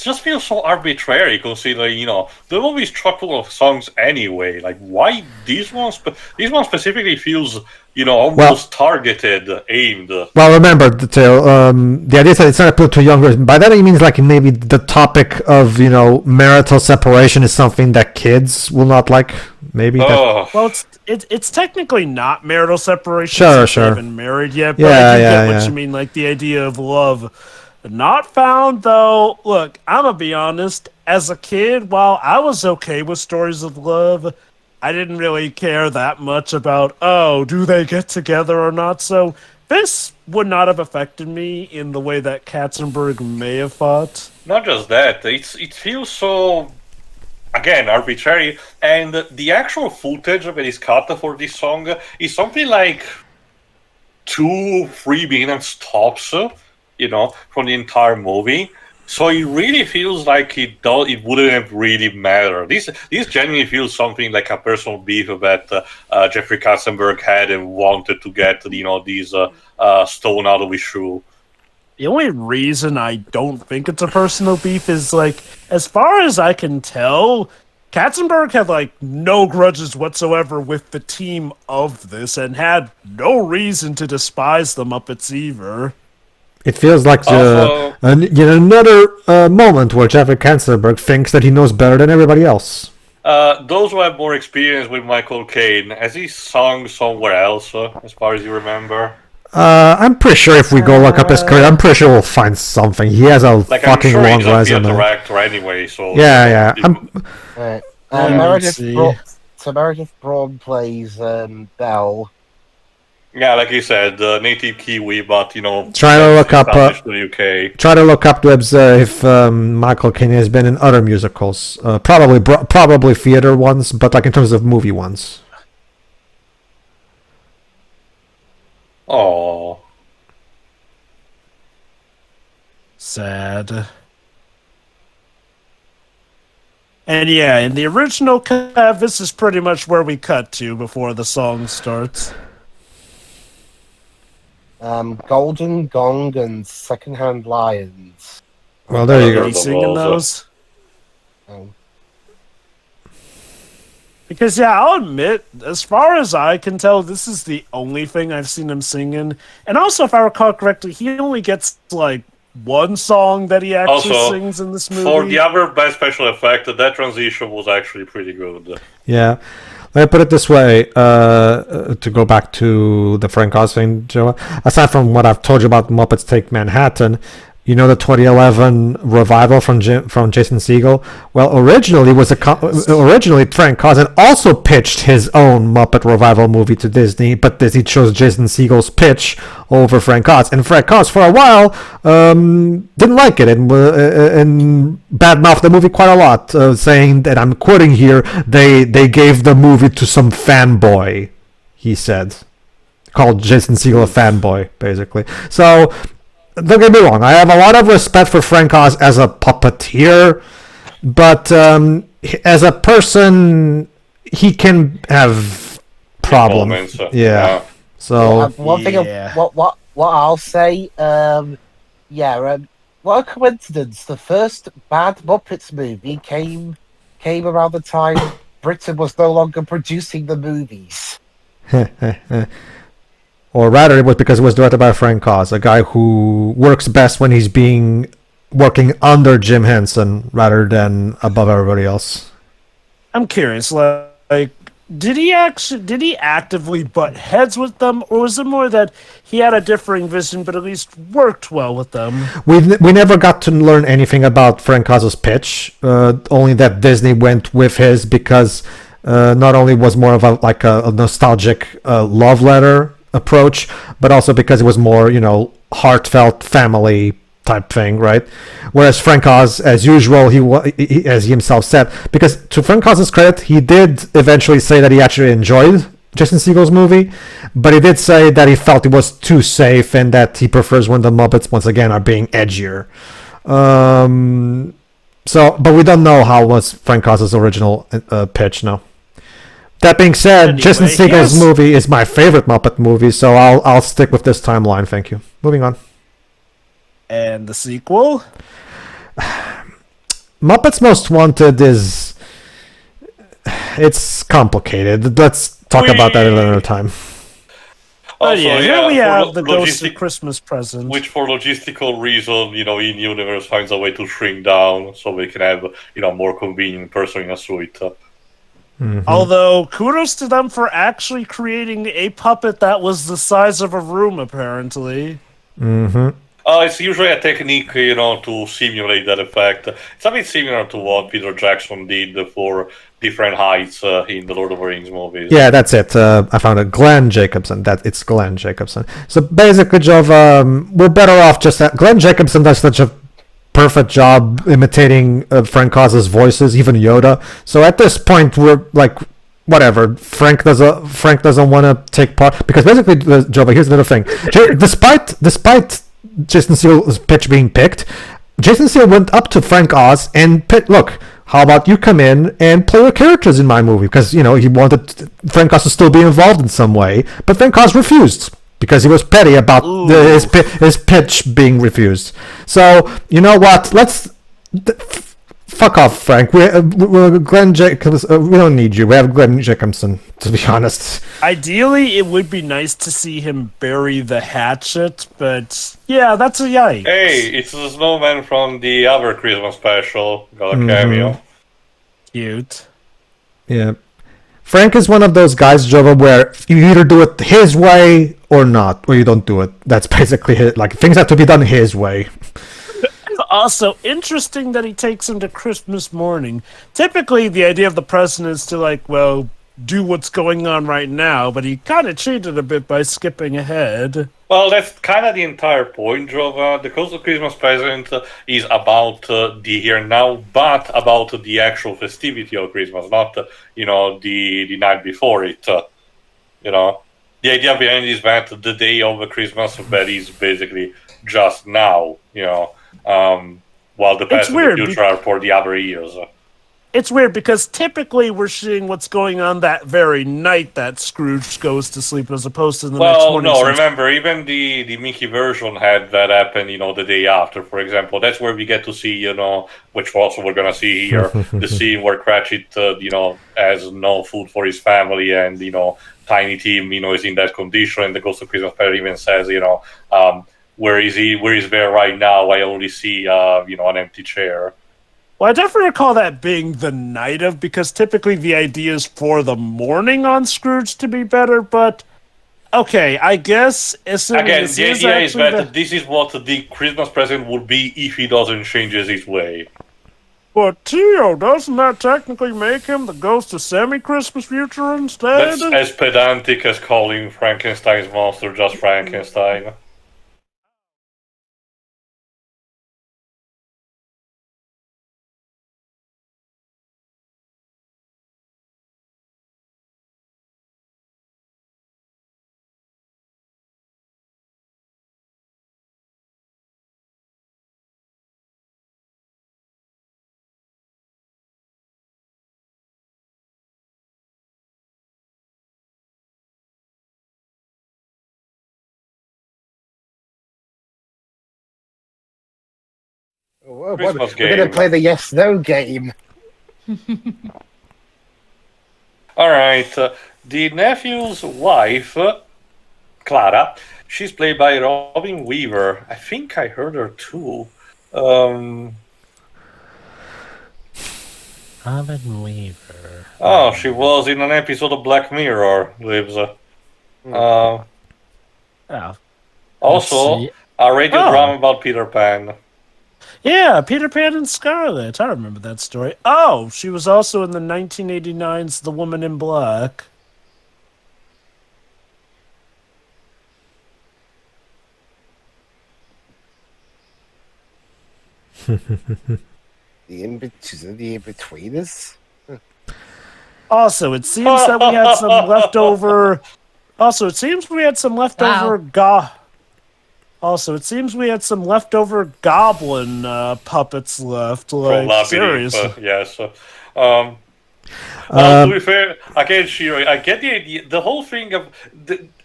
just feels so arbitrary considering, the movie's chock full of songs anyway. Why these ones specifically feels, almost targeted, aimed. Well, remember, the idea is that it's not appealed to younger. By that he means maybe the topic of, marital separation is something that kids will not like. Maybe. Oh. Well, it's technically not marital separation. Sure. They haven't married yet, but I get what you mean. The idea of love. Not found, though. Look, I'm going to be honest. As a kid, while I was okay with stories of love, I didn't really care that much about, do they get together or not? So this would not have affected me in the way that Katzenberg may have thought. Not just that. It feels so, again, arbitrary. And the actual footage that is cut for this song is something like 2-3 minutes tops. From the entire movie. So it really feels like it wouldn't have really mattered. This genuinely feels something like a personal beef that Jeffrey Katzenberg had and wanted to get, these stone out of his shoe. The only reason I don't think it's a personal beef is, as far as I can tell, Katzenberg had like no grudges whatsoever with the team of this, and had no reason to despise the Muppets either. It feels like another moment where Jeffrey Katzenberg thinks that he knows better than everybody else. Those who have more experience with Michael Caine, has he sung somewhere else, as far as you remember? I'm pretty sure if we go look up his career, I'm pretty sure we'll find something. He has a fucking I'm sure long he's a resume. director anyway, so Yeah. Right. Let's Meredith Braun plays Belle. Yeah, like you said, native Kiwi, but Try to look up. established in the UK. Try to look up Dwebs if Michael Caine has been in other musicals. Probably theater ones, but like in terms of movie ones. Oh, Sad. And yeah, in the original cut, this is pretty much where we cut to before the song starts. Golden Gong and Secondhand Lions. Well, there you Are go. you singing those? Oh. Because yeah, I'll admit, as far as I can tell, this is the only thing I've seen him singing. And also, if I recall correctly, he only gets like one song that he actually Also, sings in this movie. for the other best special effect, that transition was actually pretty good. Yeah. Let me put it this way, to go back to the Frank Oz thing, Joe. Aside from what I've told you about Muppets Take Manhattan, you know the 2011 revival from Jason Segel? Well, originally Frank Oz also pitched his own Muppet revival movie to Disney, but Disney chose Jason Segel's pitch over Frank Oz. And Frank Oz, for a while, didn't like it and badmouthed the movie quite a lot, saying that, I'm quoting here, they gave the movie to some fanboy, he said. Called Jason Segel a fanboy, basically. So, don't get me wrong, I have a lot of respect for Frank Oz as a puppeteer, but as a person, he can have problems. Moments, yeah. So One thing, what I'll say, what a coincidence! The first bad Muppets movie came around the time Britain was no longer producing the movies. or rather, it was because it was directed by Frank Oz, a guy who works best when he's working under Jim Henson rather than above everybody else. I'm curious, like, did he actively butt heads with them, or was it more that he had a differing vision, but at least worked well with them? We never got to learn anything about Frank Oz's pitch. Only that Disney went with his because not only was more of a nostalgic love letter approach, but also because it was more heartfelt family type thing, right? Whereas Frank Oz, as usual, he as he himself said, because to Frank Oz's credit, he did eventually say that he actually enjoyed Jason Segel's movie, but he did say that he felt it was too safe and that he prefers when the Muppets once again are being edgier. But we don't know how was Frank Oz's original pitch now. That being said, Anyway, Jason Segel's yes. movie is my favorite Muppet movie, so I'll stick with this timeline. Thank you. Moving on. And the sequel? Muppets Most Wanted it's complicated. Let's talk about that another time. Also, here we for have the Ghost logistic- of Christmas Present. Which, for logistical reason, in universe finds a way to shrink down so we can have more convenient person in a suite. Although, kudos to them for actually creating a puppet that was the size of a room, apparently. It's usually a technique, to simulate that effect. It's a bit similar to what Peter Jackson did for different heights in the Lord of the Rings movies. Yeah, that's it. I found it. Glenn Jacobson. It's Glenn Jacobson. So basically, Jove, we're better off just that. Glenn Jacobson does such a perfect job imitating Frank Oz's voices, even Yoda. So at this point, we're like, whatever. Frank doesn't want to take part because basically, Jove, here's another thing. Despite Jason Segel's pitch being picked, Jason Segel went up to Frank Oz and look, how about you come in and play your characters in my movie? Because, he wanted Frank Oz to still be involved in some way, but Frank Oz refused because he was petty about his pitch being refused. So, you know what? Let's fuck off, Frank. Glenn Jacobs. We don't need you. We have Glenn Jacobson. To be honest. Ideally, it would be nice to see him bury the hatchet, but yeah, that's a yikes. Hey, it's the snowman from the other Christmas special. Got a cameo. Cute. Yeah. Frank is one of those guys, Jova, where you either do it his way or not, or you don't do it. That's basically it. Like, things have to be done his way. Also, interesting that he takes him to Christmas morning. Typically, the idea of the president is to, like, well, do what's going on right now, but he kind of cheated a bit by skipping ahead. Well, that's kind of the entire point, Jova. The Coastal Christmas Present is about the here and now, but about the actual festivity of Christmas, not, the night before it. The idea behind it is that the day of Christmas, that is basically just now, while the past and the future are for the other years. It's weird because typically we're seeing what's going on that very night that Scrooge goes to sleep, as opposed to the next morning. Well, no, remember, even the Mickey version had that happen, the day after, for example. That's where we get to see, which also we're going to see here, the scene where Cratchit, has no food for his family, and, Tiny Tim, is in that condition, and the Ghost of Christmas Present even says, where is he? Where is there right now? I only see, an empty chair. Well, I definitely recall that being the night of, because typically the idea is for the morning on Scrooge to be better, but okay, I guess... Again, the idea is that this is what the Christmas present would be if he doesn't change his way. But Tio, doesn't that technically make him the ghost of semi-Christmas future instead? That's as pedantic as calling Frankenstein's monster just Frankenstein. We're going to play the yes-no game. All right. The nephew's wife, Clara, she's played by Robin Weaver. I think I heard her too. Robin Weaver. Oh, she was in an episode of Black Mirror, Libs. Also, a radio drama about Peter Pan. Yeah, Peter Pan and Scarlet. I remember that story. Oh, she was also in the 1989's The Woman in Black. The in-betweeners? Also, it seems that we had some leftover... Also, it seems we had some leftover... Also, it seems we had some leftover goblin puppets left. Like, seriously. Yes. To be fair, again, Shiro, I get the idea. The whole thing of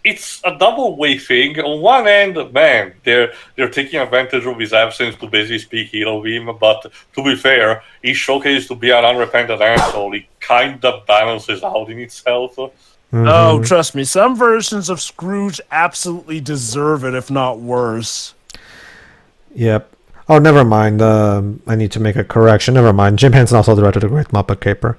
it's a double way thing. On one end, man, they're taking advantage of his absence to basically speak ill of him. But to be fair, he's showcased to be an unrepentant asshole. He kind of balances out in itself. Mm-hmm. Oh, trust me, some versions of Scrooge absolutely deserve it, if not worse. Yep. Oh, never mind. I need to make a correction. Never mind. Jim Henson also directed The Great Muppet Caper.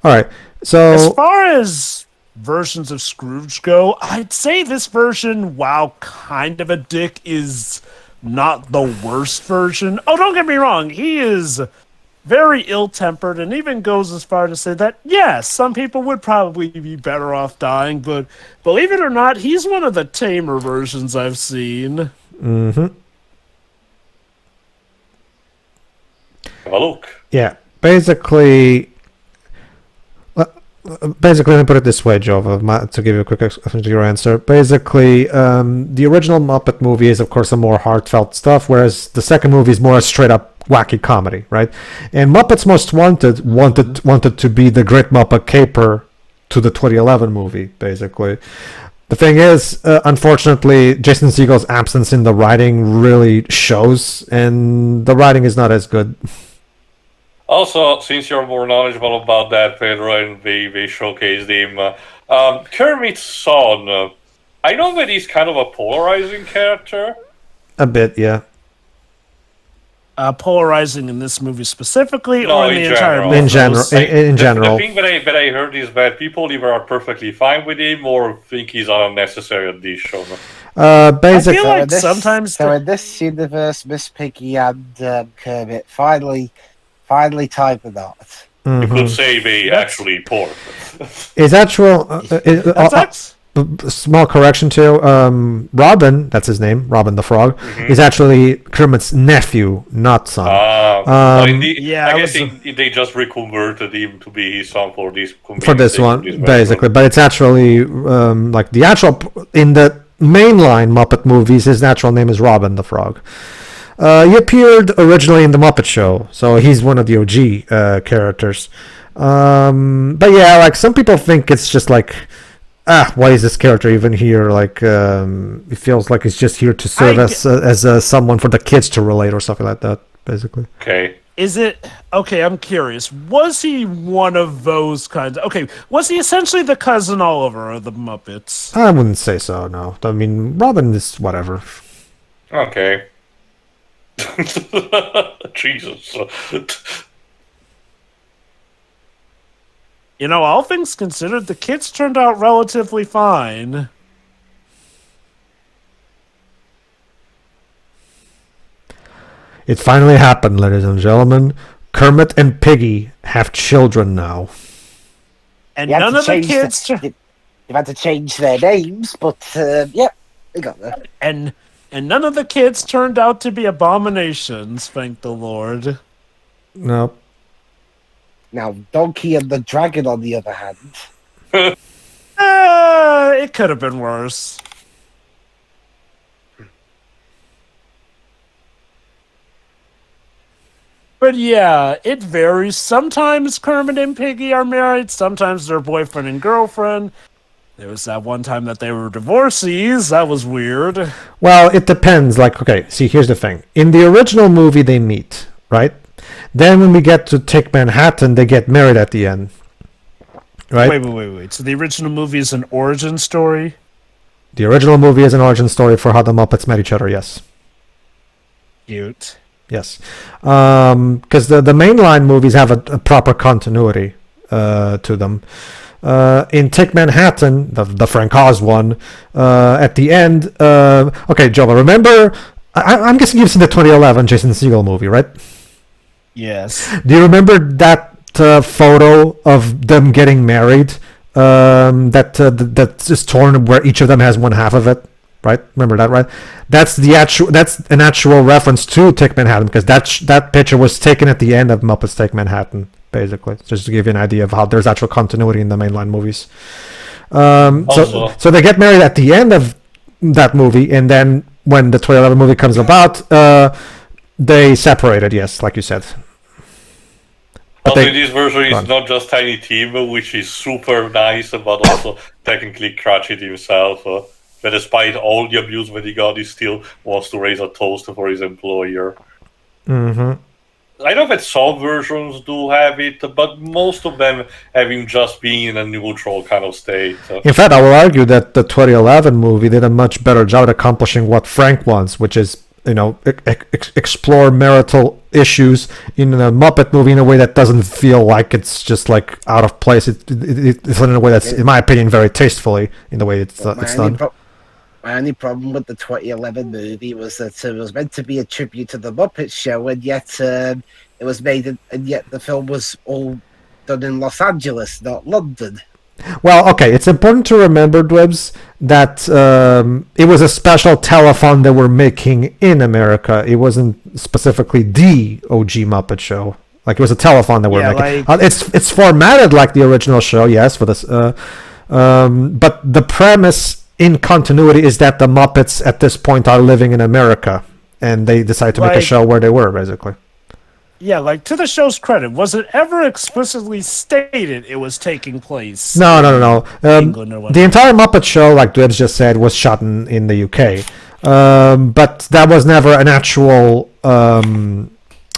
All right. So, as far as versions of Scrooge go, I'd say this version, while kind of a dick, is not the worst version. Oh, don't get me wrong. He is very ill-tempered and even goes as far to say that, yes, some people would probably be better off dying, but believe it or not, he's one of the tamer versions I've seen. Mm-hmm. Have a look. Yeah. Basically, let me put it this way, Jova, to give you a quick explanation to your answer. Basically, the original Muppet movie is, of course, a more heartfelt stuff, whereas the second movie is more a straight-up wacky comedy, right? And Muppets Most wanted to be the Great Muppet Caper to the 2011 movie, basically. The thing is, unfortunately, Jason Segel's absence in the writing really shows, and the writing is not as good. Also, since you're more knowledgeable about that, Pedro, and they showcased him, Kermit's son, I know that he's kind of a polarizing character. A bit, yeah. Polarizing in this movie specifically, No, or in the entire general. movie? In general. The thing that I heard is that people either are perfectly fine with him or think he's unnecessary at this show. Basically, I feel like sometimes So in this universe, Miss Piggy and Kermit finally tied the knot. You could say they actually pork. Is actual that's small correction too. Robin, that's his name, Robin the Frog, is actually Kermit's nephew, not son. yeah, I guess they just reconverted him to be his son for this. For this one, basically, but it's actually like the actual in the mainline Muppet movies. His natural name is Robin the Frog. He appeared originally in the Muppet Show, so he's one of the OG characters. But yeah, like some people think it's just like, why is this character even here? Like, it feels like he's just here to serve as someone for the kids to relate or something like that, basically. Okay. Is it okay? I'm curious. Was he one of those kinds? Okay, was he essentially the cousin Oliver of the Muppets? I wouldn't say so. No, I mean Robin is whatever. Okay. Jesus. You know, all things considered, the kids turned out relatively fine. It finally happened, ladies and gentlemen. Kermit and Piggy have children now. And none of the kids... They've had to change their names, but yeah, they got there. And none of the kids turned out to be abominations, thank the Lord. No. Now, Donkey and the Dragon, on the other hand. It could have been worse. But yeah, it varies. Sometimes Kermit and Piggy are married, sometimes they're boyfriend and girlfriend. There was that one time that they were divorcees. That was weird. Well, it depends. Like, okay, see, here's the thing. In the original movie, they meet, right? Then when we get to Take Manhattan, they get married at the end. Right? Wait. So the original movie is an origin story? The original movie is an origin story for how the Muppets met each other, yes. Cute. Yes. Because the mainline movies have a proper continuity to them. In Take Manhattan, the Frank Oz one, at the end... okay, Joe, remember... I'm guessing you've seen the 2011 Jason Segel movie, right? Yes. Do you remember that photo of them getting married? That is torn where each of them has one half of it, right? Remember that, right? That's an actual reference to Take Manhattan because that picture was taken at the end of Muppets Take Manhattan, basically, just to give you an idea of how there's actual continuity in the mainline movies. So they get married at the end of that movie, and then when the 2011 movie comes about, they separated. Yes, like you said. Also, in this version, it's not just Tiny Tim, which is super nice, but also technically Cratchit himself. But despite all the abuse that he got, he still wants to raise a toast for his employer. Mm-hmm. I know that some versions do have it, but most of them have him just being in a neutral kind of state. In fact, I will argue that the 2011 movie did a much better job at accomplishing what Frank wants, which is, explore marital issues in a Muppet movie in a way that doesn't feel like it's just like out of place. It's in a way that's, in my opinion, very tastefully in the way it's done. My only problem with the 2011 movie was that it was meant to be a tribute to the Muppet Show, and yet it was made, and yet the film was all done in Los Angeles, not London. Well, okay, it's important to remember, Dwebs, that it was a special telethon they were making in America. It wasn't specifically the OG Muppet Show. Like, it was a telethon they were making. It's formatted like the original show, yes, for this. But the premise in continuity is that the Muppets at this point are living in America, and they decided to make a show where they were, basically. Yeah, like, to the show's credit, was it ever explicitly stated it was taking place? No. England or whatever? The entire Muppet Show, like Dwebs just said, was shot in the UK. But that was never an actual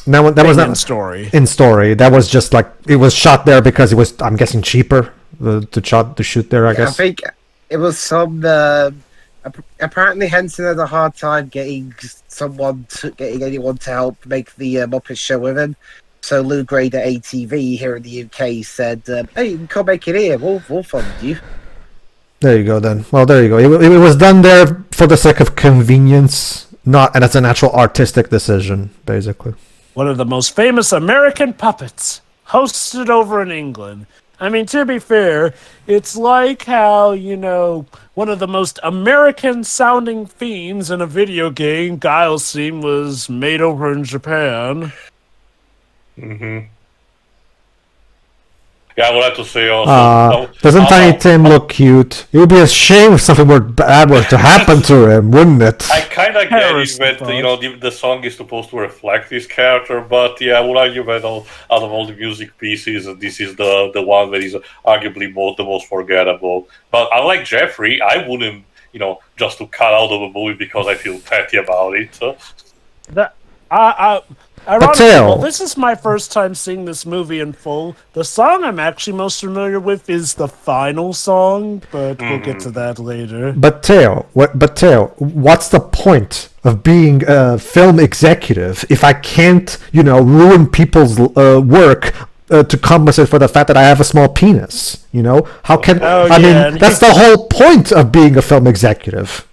That was not in story. in story. That was just like it was shot there because it was, I'm guessing, cheaper to shoot there. I guess. I think it was some. Apparently, Henson had a hard time getting anyone to help make the Muppet show with him. So Lou Grade at ATV here in the UK said, "Hey, you can come make it here. We'll fund you." There you go. Then, well, there you go. It was done there for the sake of convenience, and it's an actual artistic decision, basically. One of the most famous American puppets, hosted over in England. I mean, to be fair, it's like how, one of the most American-sounding themes in a video game, Guile's theme, was made over in Japan. Mm-hmm. Yeah, I would have to say also. Doesn't Tiny Tim look cute? It would be a shame if something bad were to happen to him, wouldn't it? I kind of get it that the song is supposed to reflect his character, but yeah, I would argue that out of all the music pieces, this is the one that is arguably the most forgettable. But unlike Jeffrey, I wouldn't, just to cut out of a movie because I feel petty about it. Ironically, this is my first time seeing this movie in full. The song I'm actually most familiar with is the final song, but we'll get to that later. But Teo, what's the point of being a film executive if I can't, ruin people's work to compensate for the fact that I have a small penis? How can that's the whole point of being a film executive.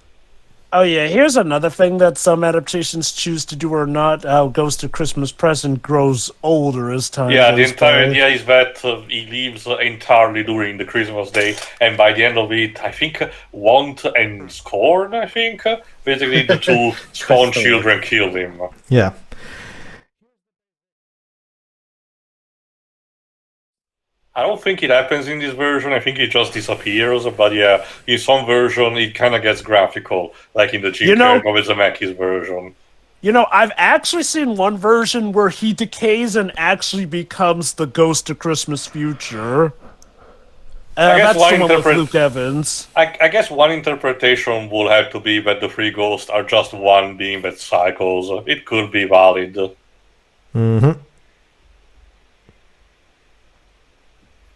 Oh yeah, here's another thing that some adaptations choose to do or not. How Ghost of Christmas Present grows older as time goes by. The entire idea is that he leaves entirely during the Christmas day, and by the end of it, I think Want and Scorn, basically the two spawn children killed him. Yeah. I don't think it happens in this version. I think it just disappears. But yeah, in some version, it kind of gets graphical, like in the Jim Zemeckis version. I've actually seen one version where he decays and actually becomes the Ghost of Christmas Future. That's the one with Luke Evans. I guess one interpretation will have to be that the three ghosts are just one being that cycles. It could be valid. Mm-hmm.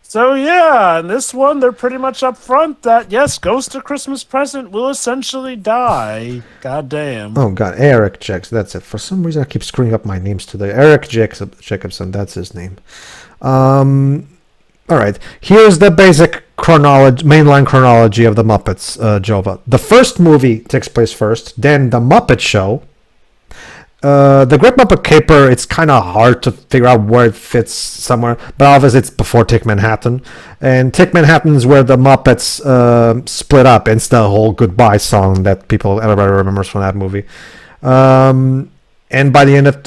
So yeah, in this one, they're pretty much up front that, yes, Ghost of Christmas Present will essentially die. God damn. Oh god, Eric Jacobson, that's it. For some reason I keep screwing up my names today. Eric Jacobson, that's his name. Alright, here's the basic mainline chronology of the Muppets, Jova. The first movie takes place first, then the Muppet Show. The Great Muppet Caper, it's kind of hard to figure out where it fits somewhere, but obviously it's before Take Manhattan. And Take Manhattan is where the Muppets split up. It's the whole goodbye song that everybody remembers from that movie. And by the end of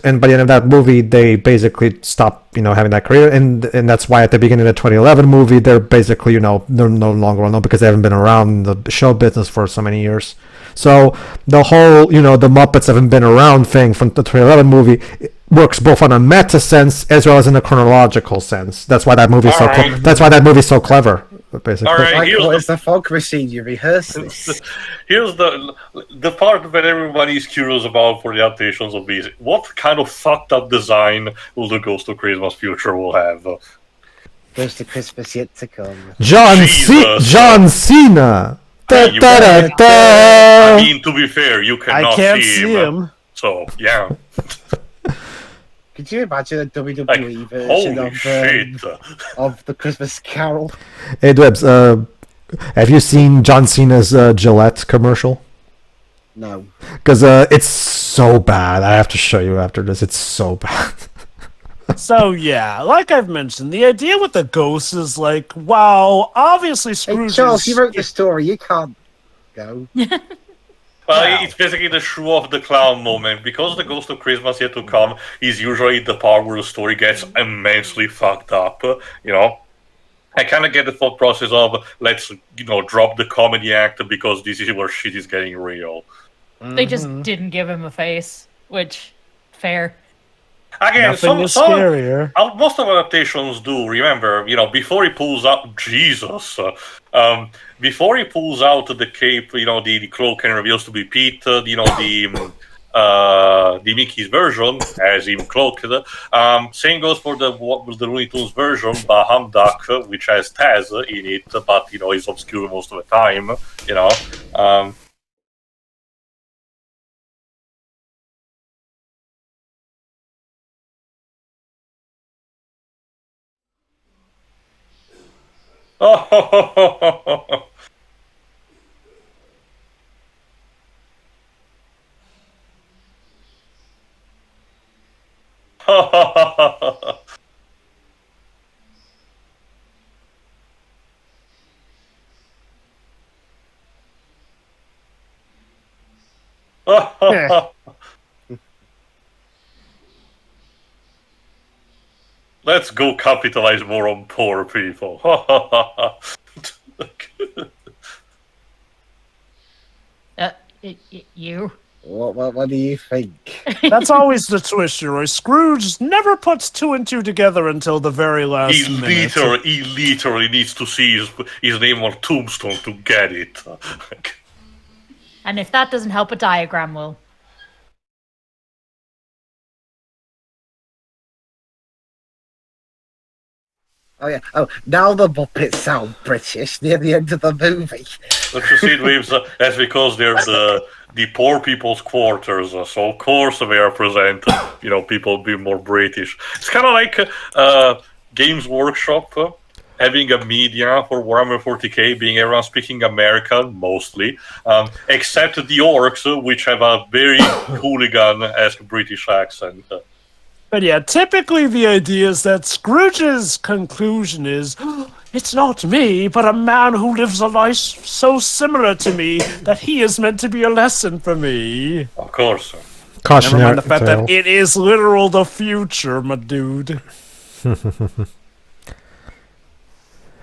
that movie, they basically stop, having that career, and that's why at the beginning of the 2011 movie, they're basically, they're no longer well known because they haven't been around the show business for so many years. So the whole, the Muppets haven't been around thing from the 2011 movie works both on a meta sense as well as in a chronological sense. That's why that movie's that's why that movie's so clever. Basically. All right, what is the fog machine? You rehearse this. Here's the part that everybody is curious about for the adaptations of these. What kind of fucked up design will the Ghost of Christmas Future will have? Ghost of Christmas yet to come. John Cena. I mean, to be fair, you cannot see him. So, yeah. Could you imagine a WWE version of the Christmas Carol? Hey, Dwebs, have you seen John Cena's Gillette commercial? No. Because it's so bad. I have to show you after this. It's so bad. So, yeah, like I've mentioned, the idea with the ghosts is like, wow, obviously Scrooge. Hey, Charles, you wrote the story. You can't go. It's basically the shoe of the clown moment. Because the Ghost of Christmas Yet to Come is usually the part where the story gets immensely fucked up, I kind of get the thought process of, let's, drop the comedy act because this is where shit is getting real. They just didn't give him a face, which, fair. Again, Nothing is scarier. Most of adaptations do. Remember, before he pulls out Jesus, before he pulls out the cape, the cloak and reveals to be Pete. The the Mickey's version has him cloaked. Same goes for the Looney Tunes version, Baham Duck, which has Taz in it, but is obscure most of the time. Oh. Let's go capitalize more on poor people. You? What do you think? That's always the twist, Roy. Scrooge never puts two and two together until the very last minute. He literally needs to see his name on tombstone to get it. And if that doesn't help, a diagram will. Oh yeah. Oh, now the Muppets sound British near the end of the movie. Don't you see, Dweebs? That's because they're the poor people's quarters, so of course they represent, people being more British. It's kind of like Games Workshop having a media for Warhammer 40k being everyone speaking American, mostly, except the orcs, which have a very hooligan-esque British accent. But yeah, typically the idea is that Scrooge's conclusion is, it's not me, but a man who lives a life so similar to me that he is meant to be a lesson for me. Of course. Cautionary Never mind the fact tale. that it is literal the future, my dude.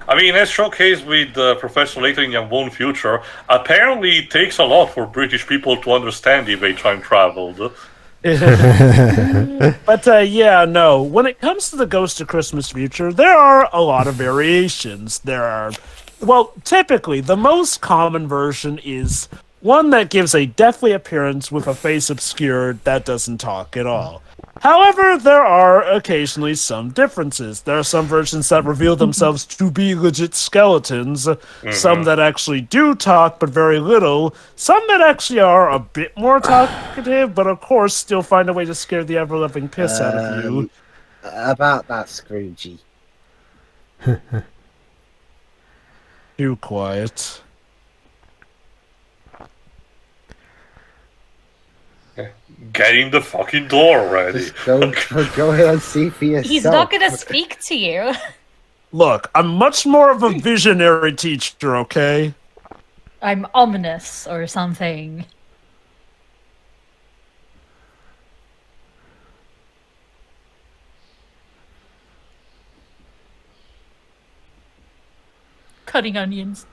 I mean, as showcased with Professor Layton in the Unknown Future, apparently it takes a lot for British people to understand if they time traveled. But yeah, no. When it comes to the Ghost of Christmas Future, there are a lot of variations. Typically, the most common version is one that gives a deathly appearance with a face obscured that doesn't talk at all. However, there are occasionally some differences. There are some versions that reveal themselves to be legit skeletons, some that actually do talk but very little, some that actually are a bit more talkative, but of course still find a way to scare the ever-loving piss out of you. About that, Scroogey. Too quiet. Get in the fucking door already. Just go ahead and see for yourself. He's not going to speak to you. Look, I'm much more of a visionary teacher, okay? I'm ominous or something. Cutting onions.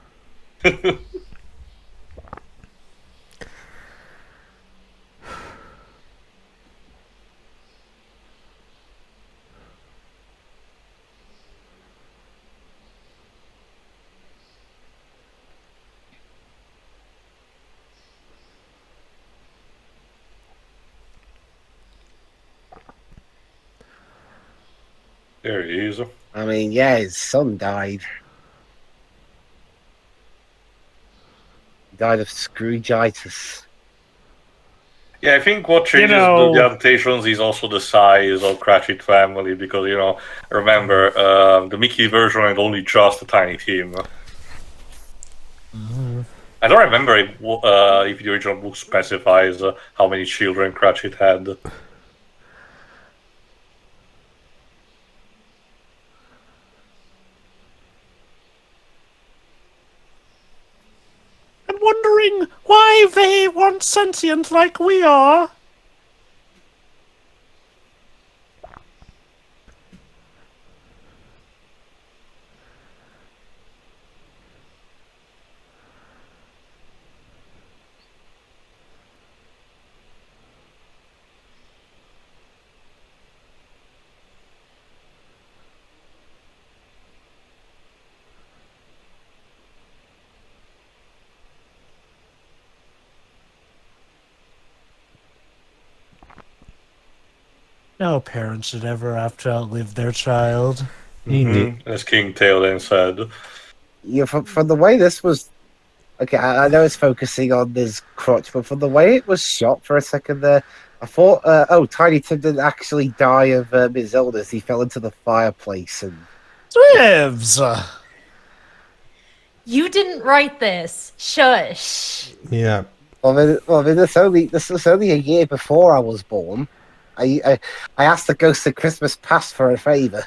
There he is. I mean, yeah, his son died. He died of Scroogitis. Yeah, I think what changes the adaptations is also the size of Cratchit family, because, remember, the Mickey version had only just a tiny team. I don't remember if the original book specifies how many children Cratchit had. I'm wondering why they weren't sentient like we are. No parent should ever have to outlive their child. Indeed. As King Theoden said. Yeah, from the way this was. Okay, I know it's focusing on this crotch, but from the way it was shot for a second there, I thought, Tiny Tim didn't actually die of his illness. He fell into the fireplace and. Twibs! You didn't write this. Shush. Yeah. Well, this was only a year before I was born. I asked the ghost of Christmas past for a favor.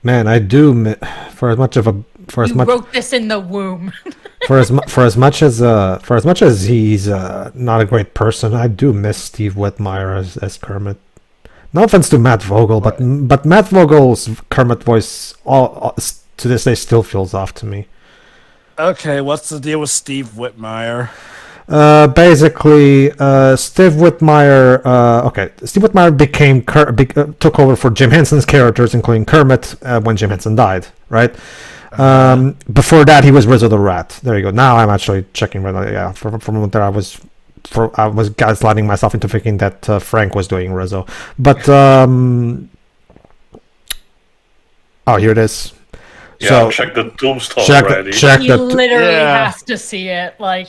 Man, I do You wrote this in the womb. for as much as he's not a great person, I do miss Steve Whitmire as Kermit. No offense to Matt Vogel, but Matt Vogel's Kermit voice to this day still feels off to me. Okay, what's the deal with Steve Whitmire? Basically, Steve Whitmire took over for Jim Henson's characters, including Kermit, when Jim Henson died, right? Before that, he was Rizzo the Rat. There you go. Now I'm actually checking. Yeah, from a moment there, I was gaslighting myself into thinking that Frank was doing Rizzo. But oh, here it is. Yeah, So check the tombstone already. He literally has to see it. Like,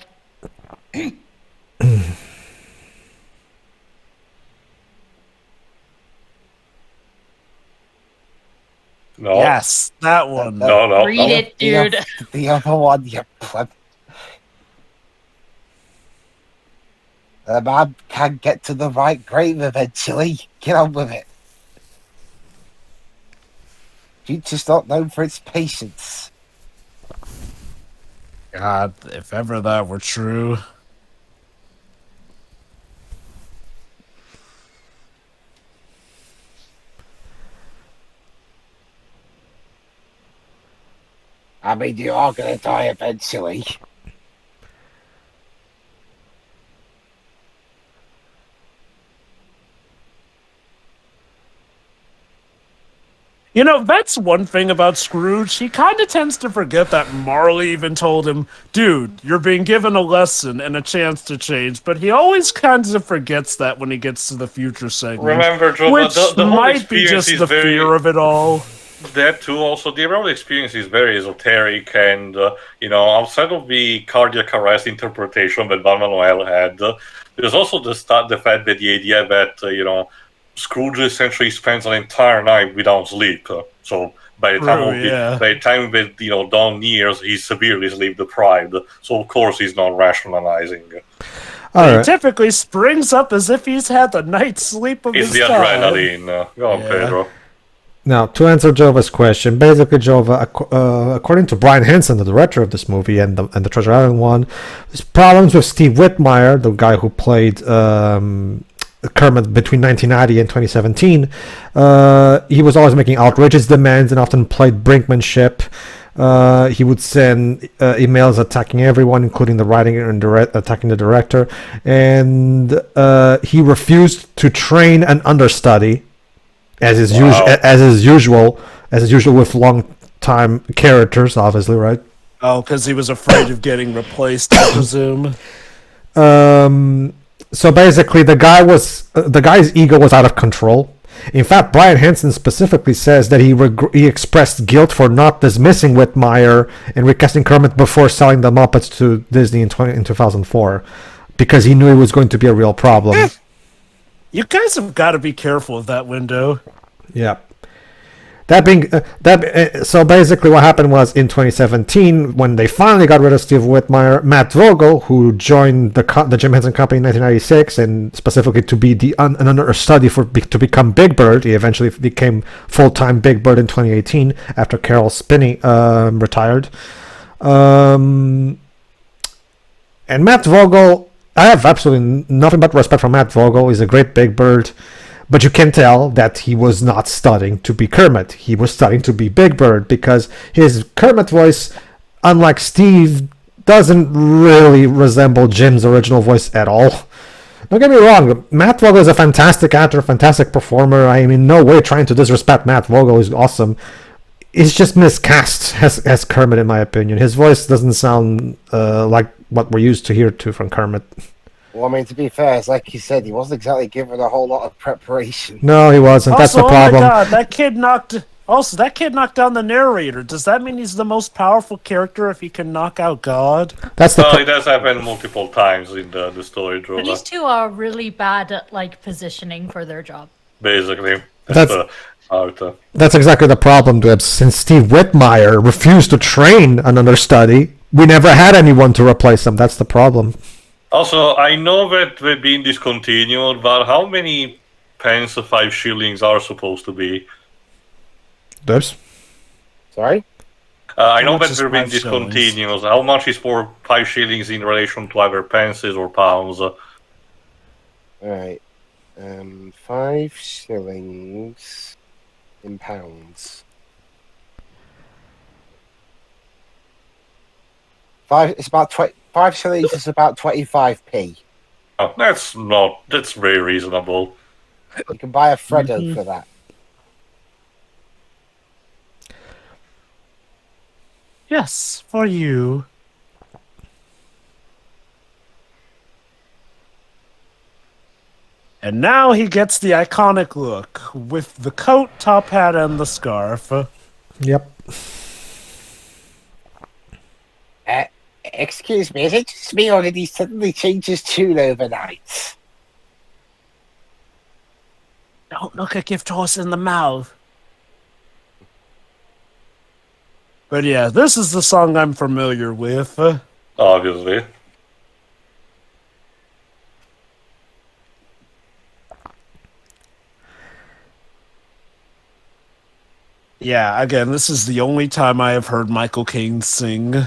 No. Yes, that one. No. read it, dude. The other one, you pleb. The man can get to the right grave eventually. Get on with it. Future's not known for its patience. God, if ever that were true. I mean, you are going to die eventually. You know, that's one thing about Scrooge. He kind of tends to forget that Marley even told him, dude, you're being given a lesson and a chance to change. But he always kind of forgets that when he gets to the future segment. Remember, Joe, which the whole might be experience just is the fear of it all. That too. Also, the overall experience is very esoteric, and outside of the cardiac arrest interpretation that Van Manuel had, there's also the fact that the idea that Scrooge essentially spends an entire night without sleep. So by the time that dawn nears, he's severely sleep deprived. So of course he's not rationalizing. all He right. typically springs up as if he's had the night's sleep of It's his the time. adrenaline. Go on, Yeah. Pedro. Now, to answer Jova's question, basically, Jova, according to Brian Henson, the director of this movie and the Treasure Island one, there's problems with Steve Whitmire, the guy who played Kermit between 1990 and 2017. He was always making outrageous demands and often played brinkmanship. He would send emails attacking everyone, including the writing and attacking the director. And he refused to train an understudy, as is usual with long-time characters, obviously, right? Oh, because he was afraid of getting replaced, I presume. So basically, the guy's ego was out of control. In fact, Brian Henson specifically says that he expressed guilt for not dismissing Whitmire and recasting Kermit before selling the Muppets to Disney in 2004, because he knew it was going to be a real problem. You guys have got to be careful of that window. Yeah. So basically what happened was in 2017, when they finally got rid of Steve Whitmire, Matt Vogel, who joined the Jim Henson Company in 1996 and specifically to be an understudy to become Big Bird, he eventually became full-time Big Bird in 2018 after Carol Spinney retired. And Matt Vogel, I have absolutely nothing but respect for Matt Vogel. He's a great Big Bird. But you can tell that he was not studying to be Kermit. He was studying to be Big Bird because his Kermit voice, unlike Steve, doesn't really resemble Jim's original voice at all. Don't get me wrong, Matt Vogel is a fantastic actor, fantastic performer. I am in no way trying to disrespect Matt Vogel. He's awesome. It's just miscast as Kermit, in my opinion. His voice doesn't sound like what we're used to hear from Kermit. Well, I mean, to be fair, it's like you said, he wasn't exactly given a whole lot of preparation. No, he wasn't. That's the Also, problem. oh my god, that kid knocked down the narrator. Does that mean he's the most powerful character if he can knock out God? That's the Well, it has happened multiple times in the story, But Drula. these two are really bad at like positioning for their job. Basically, That's- the art. That's exactly the problem, Dwebs. Since Steve Whitmire refused to train an understudy, we never had anyone to replace him. That's the problem. Also, I know that they've been discontinued, but how many pence 5 shillings are supposed to be? Dwebs? Sorry? I know much that is they've been 5 shillings? discontinued. How much is for 5 shillings in relation to either pences or pounds? Alright. 5 shillings in pounds. It's about 5 shillings is about 25p. Oh, that's very reasonable. You can buy a Freddo for that. Yes, for you. And now he gets the iconic look with the coat, top hat, and the scarf. Yep. Excuse me, is it just me or did he suddenly change his tune overnight? Don't look a gift horse in the mouth. But yeah, this is the song I'm familiar with. Obviously. Yeah, again, this is the only time I have heard Michael Caine sing.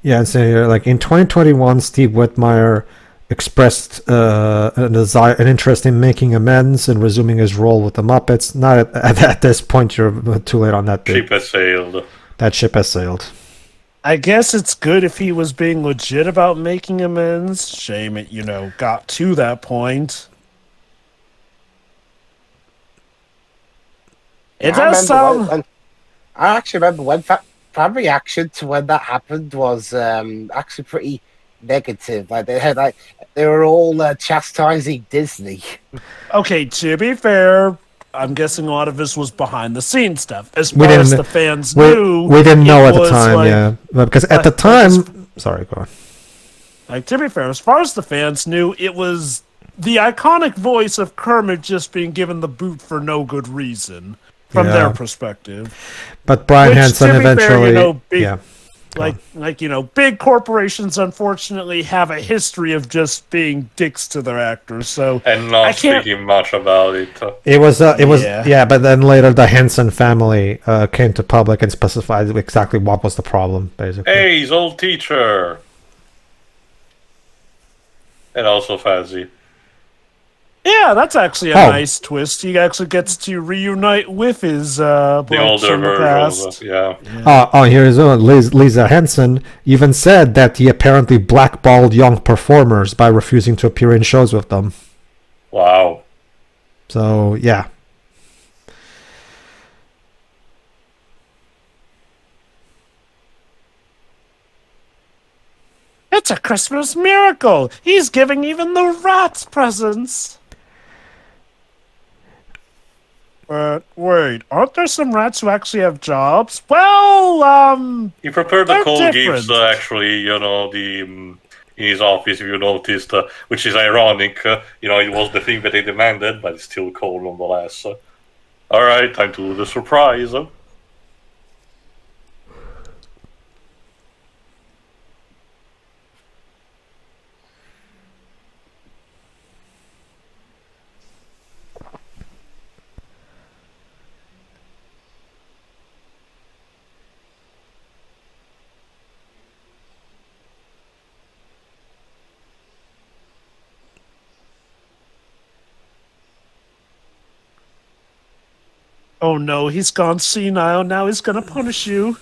Yeah, and so here, like in 2021, Steve Whitmire expressed an interest in making amends and resuming his role with the Muppets. Not at this point, you're too late on that bit. Ship has sailed. That ship has sailed. I guess it's good if he was being legit about making amends. Shame it, got to that point. It does sound... I actually remember when fan reaction to when that happened was actually pretty negative. Like they were all chastising Disney. Okay, to be fair, I'm guessing a lot of this was behind the scenes stuff. As far as the fans knew, we didn't know at the was time. Yeah, because at the time, sorry, go on. Like, to be fair, as far as the fans knew, it was the iconic voice of Kermit just being given the boot for no good reason from their perspective. But Brian Henson eventually, big corporations unfortunately have a history of just being dicks to their actors. So and not speaking much about it. It was, but then later the Henson family came to public and specified exactly what was the problem, basically. Hey, he's old teacher. And also Fazzy. Yeah, that's actually a nice twist. He actually gets to reunite with his the older versions. Yeah. Here's Lisa Henson even said that he apparently blackballed young performers by refusing to appear in shows with them. Wow. So, yeah. It's a Christmas miracle! He's giving even the rats presents! But wait, aren't there some rats who actually have jobs? Well, he prepared the cold gifts, actually, in his office, if you noticed, which is ironic. It was the thing that they demanded, but it's still cold nonetheless. Alright, time to do the surprise. Oh no, he's gone senile, now he's gonna punish you.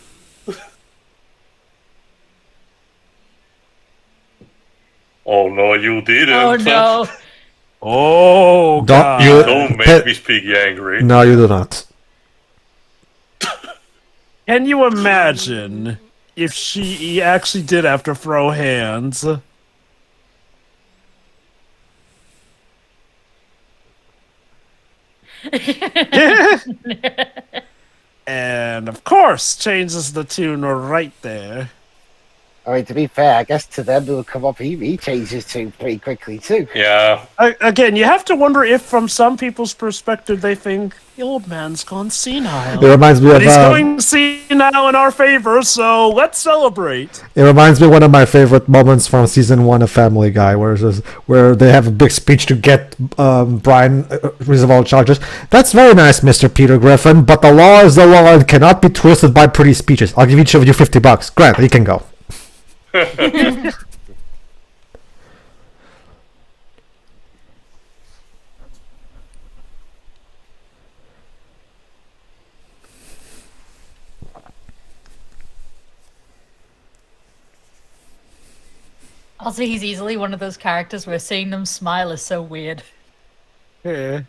Oh no, you didn't. Oh no. Oh, God. Don't make me speak angry. No, you do not. Can you imagine if she actually did have to throw hands? And of course, changes the tune right there. I mean, to be fair, I guess to them it'll come up. He changes tune pretty quickly too. Yeah. Again, you have to wonder if, from some people's perspective, they think the old man's gone senile. It reminds me But of. he's going senile in our favor, so let's celebrate. It reminds me of one of my favorite moments from season 1 of Family Guy, where they have a big speech to get Brian rid of all charges. That's very nice, Mr. Peter Griffin, but the law is the law and cannot be twisted by pretty speeches. I'll give each of you $50. Grant, you can go. Also, he's easily one of those characters where seeing them smile is so weird. Hey,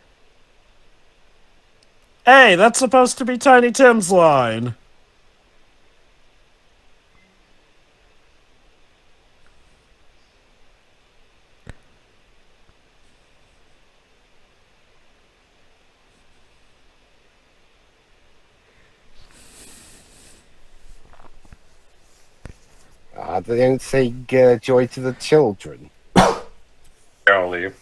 that's supposed to be Tiny Tim's line. They don't sing Joy to the Children. Apparently.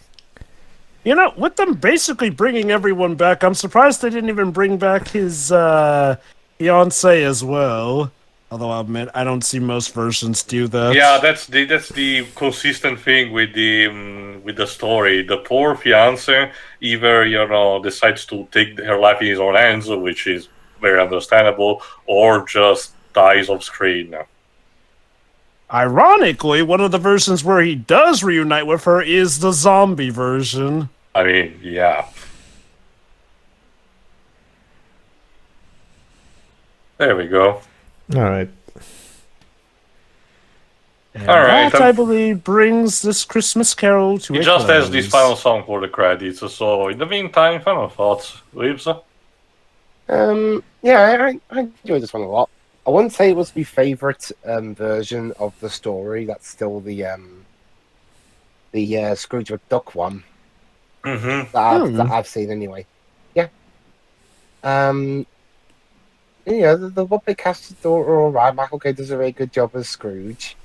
You know, with them basically bringing everyone back, I'm surprised they didn't even bring back his fiancée as well. Although I'll admit, I don't see most versions do that. Yeah, that's the consistent thing with the story. The poor fiance either decides to take her life in his own hands, which is very understandable, or just dies off screen. Ironically, one of the versions where he does reunite with her is the zombie version. I mean, yeah. There we go. All right. And All right, that, I believe, brings this Christmas Carol to It a just close. has this final song for the credits, so in the meantime, final thoughts, Reeves? Yeah, I enjoyed this one a lot. I wouldn't say it was my favourite version of the story. That's still the Scrooge McDuck one Mm-hmm. that I've seen anyway. Yeah. The Muppet cast are all right. Michael Caine does a very good job as Scrooge.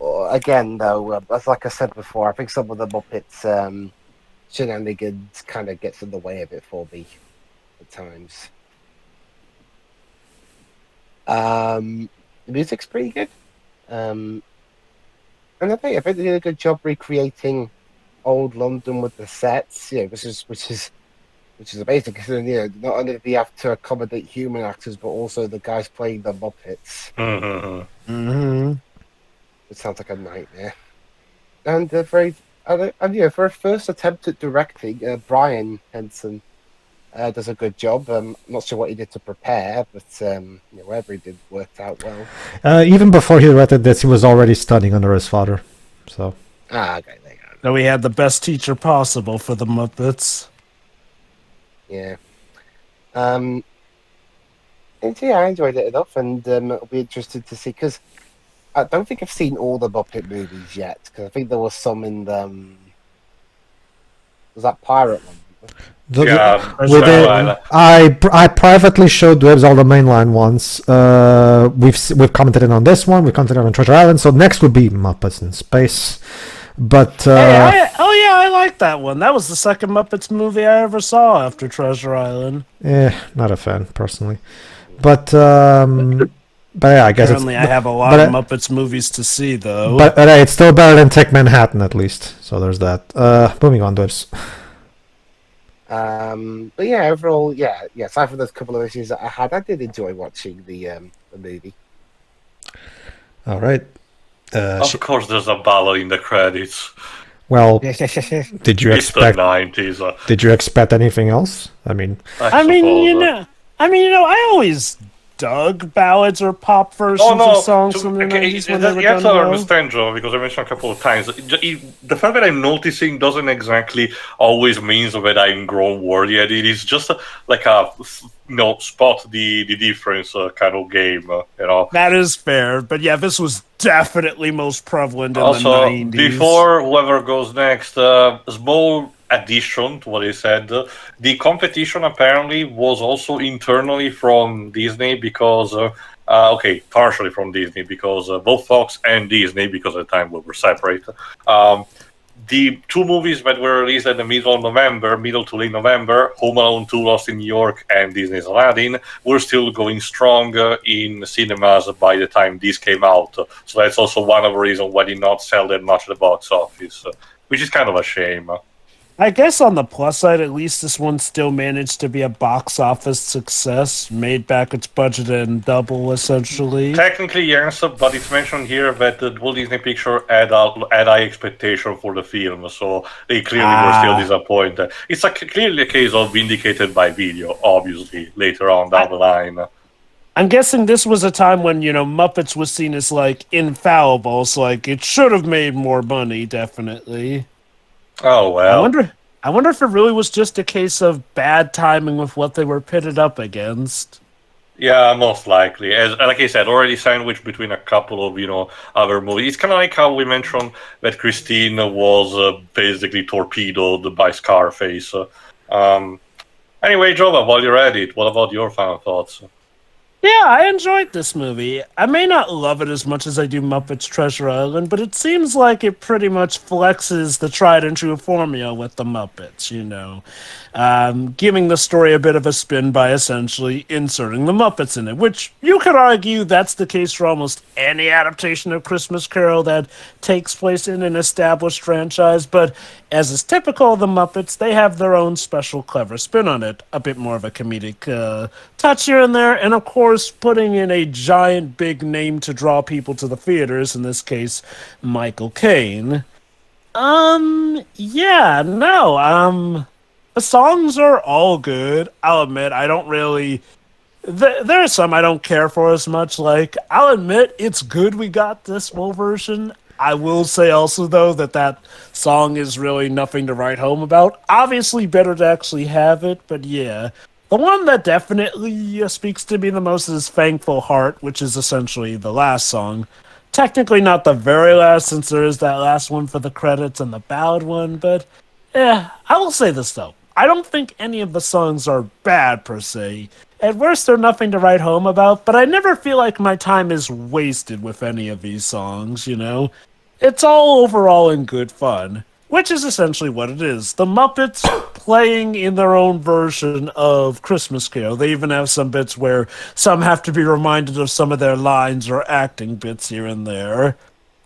Again, though, as like I said before, I think some of the Muppets shenanigans kind of gets in the way of it for me at times. The music's pretty good. And I think they did a good job recreating old London with the sets. Yeah, which is amazing because not only do you have to accommodate human actors, but also the guys playing the Muppets. Mm-hmm. It sounds like a nightmare. And for a first attempt at directing, Brian Henson does a good job. I'm not sure what he did to prepare, but whatever he did worked out well. Even before he directed this, he was already studying under his father. So. Okay, there you go. So we had the best teacher possible for the Muppets. Yeah. And yeah, I enjoyed it enough, and I'll be interested to see, because I don't think I've seen all the Muppet movies yet, because I think there was some in the... was that Pirate one? I privately showed Dwebs all the mainline ones. We've commented on this one. We commented on Treasure Island. So next would be Muppets in Space. But I like that one. That was the second Muppets movie I ever saw after Treasure Island. Not a fan personally. But yeah, I guess Apparently I have a lot of Muppets movies to see, though. But it's still better than Take Manhattan, at least. So there's that. Moving on, Dwebs. But yeah, overall, aside from those couple of issues that I had, I did enjoy watching the movie. All right. Of course, there's a ballad in the credits. Well, did you expect? The 90s. Did you expect anything else? I mean, I always dug ballads or pop versions of songs from the 90s when they were you have done to well? understand, Joe, because I mentioned a couple of times. The fact that I'm noticing doesn't exactly always means that I'm grown word yet. It is just like a spot the difference kind of game. That is fair, but yeah, this was definitely most prevalent in Also, the 90s. before whoever goes next, small addition to what he said. The competition apparently was also internally from Disney because, partially from Disney because both Fox and Disney, because at the time we were separate, the two movies that were released in the middle to late November, Home Alone 2 Lost in New York and Disney's Aladdin, were still going strong in cinemas by the time this came out. So that's also one of the reasons why they did not sell that much at the box office, which is kind of a shame. I guess on the plus side, at least this one still managed to be a box office success, made back its budget in double, essentially. Technically, yes, but it's mentioned here that the Walt Disney Picture had high expectation for the film, so they clearly were still disappointed. It's clearly a case of vindicated by video, obviously, later on down the line. I'm guessing this was a time when, Muppets was seen as, infallible, so, it should have made more money, definitely. Oh, well. I wonder if it really was just a case of bad timing with what they were pitted up against. Yeah, most likely. As like I said, already sandwiched between a couple of other movies. It's kind of like how we mentioned that Christine was basically torpedoed by Scarface. Anyway, Jova, while you're at it, what about your final thoughts? Yeah, I enjoyed this movie. I may not love it as much as I do Muppets Treasure Island, but it seems like it pretty much flexes the tried and true formula with the Muppets, giving the story a bit of a spin by essentially inserting the Muppets in it, which you could argue that's the case for almost any adaptation of Christmas Carol that takes place in an established franchise, but as is typical of the Muppets, they have their own special clever spin on it, a bit more of a comedic touch here and there, and of course putting in a giant big name to draw people to the theaters, in this case, Michael Caine. The songs are all good. I'll admit, I don't really... There are some I don't care for as much. I'll admit, it's good we got this full version. I will say also, though, that song is really nothing to write home about. Obviously, better to actually have it, but yeah. The one that definitely speaks to me the most is Thankful Heart, which is essentially the last song. Technically not the very last, since there is that last one for the credits and the ballad one, but I will say this, though. I don't think any of the songs are bad, per se. At worst, they're nothing to write home about, but I never feel like my time is wasted with any of these songs, It's all overall in good fun, which is essentially what it is. The Muppets playing in their own version of Christmas Carol. They even have some bits where some have to be reminded of some of their lines or acting bits here and there.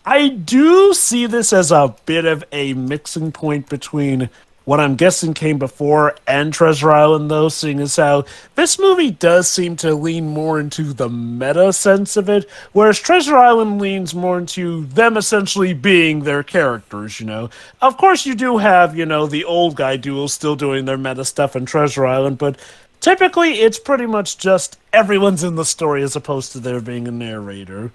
I do see this as a bit of a mixing point between what I'm guessing came before and Treasure Island, though, seeing as how this movie does seem to lean more into the meta sense of it, whereas Treasure Island leans more into them essentially being their characters, Of course, you do have, the old guy duo still doing their meta stuff in Treasure Island, but typically it's pretty much just everyone's in the story as opposed to there being a narrator.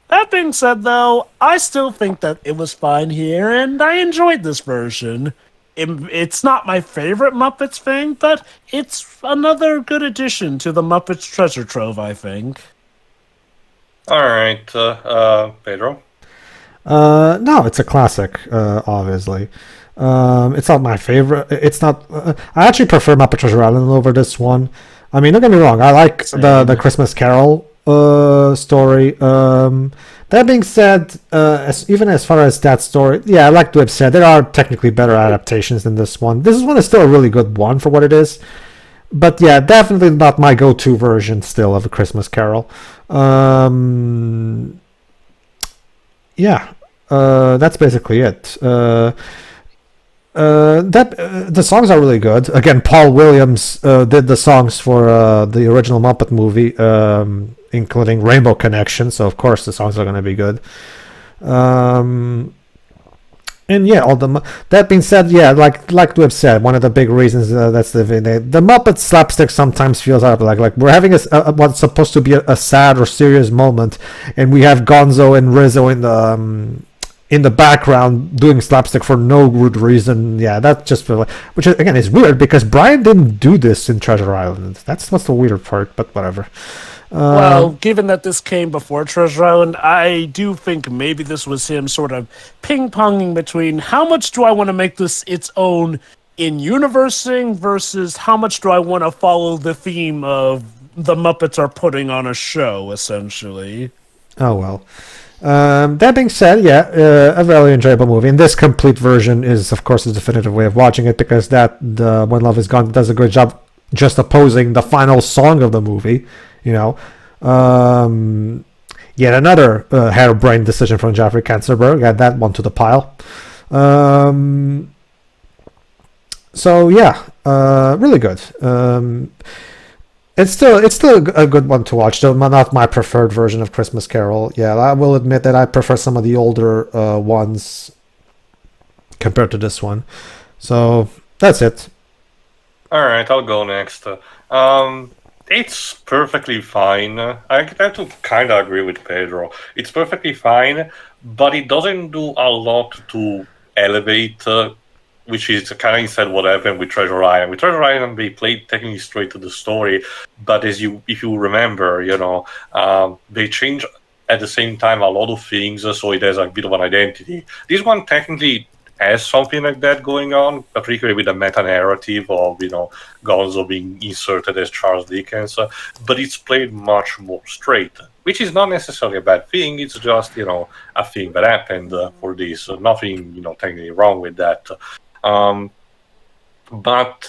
That being said, though, I still think that it was fine here, and I enjoyed this version. It's not my favorite Muppets thing, but it's another good addition to the Muppets treasure trove, I think. All right, Pedro? No, it's a classic, obviously. It's not my favorite. It's not... I actually prefer Muppet Treasure Island over this one. I mean, don't get me wrong. I like the Christmas Carol story. That being said, even as far as that story, yeah, like to have said, there are technically better adaptations than this one. This one is still a really good one for what it is. But yeah, definitely not my go-to version still of A Christmas Carol. That's basically it. The songs are really good. Again, Paul Williams did the songs for the original Muppet movie, including Rainbow Connection, so of course the songs are going to be good. And yeah, that being said, yeah, like we have said, one of the big reasons that's the Muppet slapstick sometimes feels out like we're having what's supposed to be a sad or serious moment, and we have Gonzo and Rizzo in the background doing slapstick for no good reason. Yeah, that just feels like, which again is weird because Brian didn't do this in Treasure Island. That's what's the weird part, but whatever. Well, given that this came before Treasure Island, I do think maybe this was him sort of ping-ponging between how much do I want to make this its own in-universing versus how much do I want to follow the theme of the Muppets are putting on a show, essentially. Oh, well. That being said, yeah, a very enjoyable movie. And this complete version is, of course, a definitive way of watching it because the When Love Is Gone does a good job just opposing the final song of the movie. You know, yet another harebrained decision from Jeffrey Katzenberg. Add that one to the pile. So yeah, really good. It's still a good one to watch, though not my preferred version of Christmas Carol. Yeah, I will admit that I prefer some of the older ones compared to this one. So that's it. All right, I'll go next. It's perfectly fine. I have to kind of agree with Pedro. It's perfectly fine, but it doesn't do a lot to elevate, which is kind of instead what happened with Treasure Island. With Treasure Island, they played technically straight to the story, but if you remember, they changed at the same time a lot of things, so it has a bit of an identity. This one technically has something like that going on, particularly with the meta-narrative of, Gonzo being inserted as Charles Dickens, but it's played much more straight, which is not necessarily a bad thing. It's just, a thing that happened for this. Nothing, technically wrong with that. But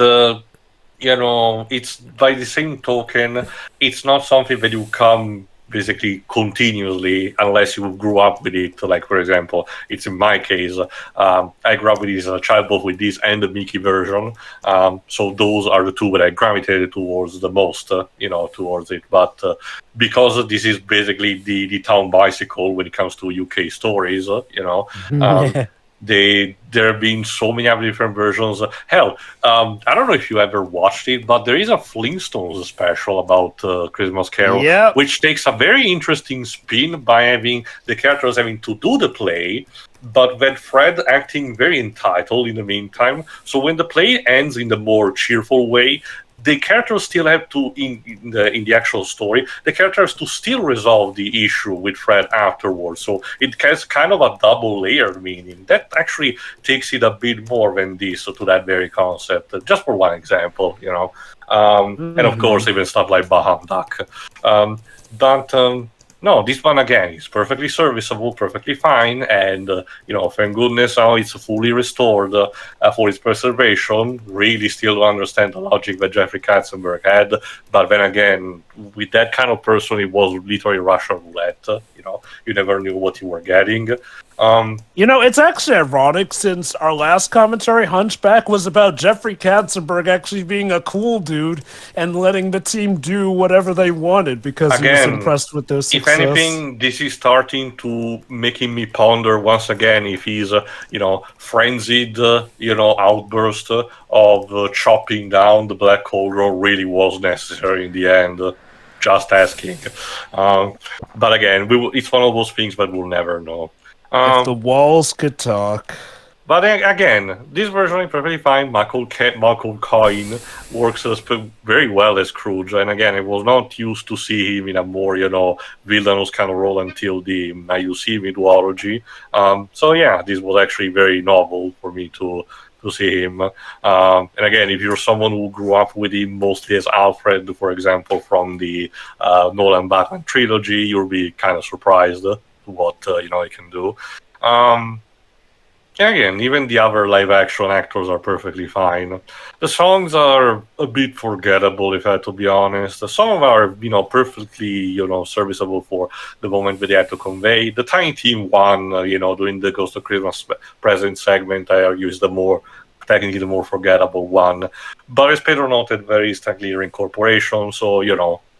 it's by the same token, it's not something that you come basically continuously unless you grew up with it. Like, for example, it's in my case, I grew up with this as a child, both with this and the Mickey version. So those are the two that I gravitated towards the most, towards it. But because this is basically the town bicycle when it comes to UK stories, there have been so many other different versions. Hell, I don't know if you ever watched it, but there is a Flintstones special about Christmas Carol, which takes a very interesting spin by having the characters having to do the play, but with Fred acting very entitled in the meantime. So when the play ends in the more cheerful way, the characters still have to, in the actual story, the characters to still resolve the issue with Fred afterwards. So it has kind of a double layered meaning. That actually takes it a bit more than this to that very concept. Just for one example, and of course even stuff like Baham Duck. No, this one again is perfectly serviceable, perfectly fine, and thank goodness now it's fully restored for its preservation. Really still don't understand the logic that Jeffrey Katzenberg had, but then again, with that kind of person, it was literally Russian roulette. You never knew what you were getting. It's actually ironic since our last commentary, Hunchback, was about Jeffrey Katzenberg actually being a cool dude and letting the team do whatever they wanted because he was impressed with their success. If anything, this is starting to making me ponder once again if he's, frenzied, outburst of chopping down the Black Cauldron really was necessary in the end. Just asking. But again, it's one of those things that we'll never know. If the walls could talk. But again, this version is perfectly fine. Michael Caine works very well as Scrooge. And again, I was not used to see him in a more, villainous kind of role until the IUC mythology. So yeah, this was actually very novel for me to see him. And again, if you're someone who grew up with him mostly as Alfred, for example, from the Nolan Batman trilogy, you'll be kind of surprised what he can do. Again, even the other live-action actors are perfectly fine. The songs are a bit forgettable, if I have to be honest. Some of them are, perfectly, serviceable for the moment that they had to convey. The Tiny Team one, doing the Ghost of Christmas Present segment, I argue is technically the more forgettable one. But as Pedro noted, there is technically reincorporation, so,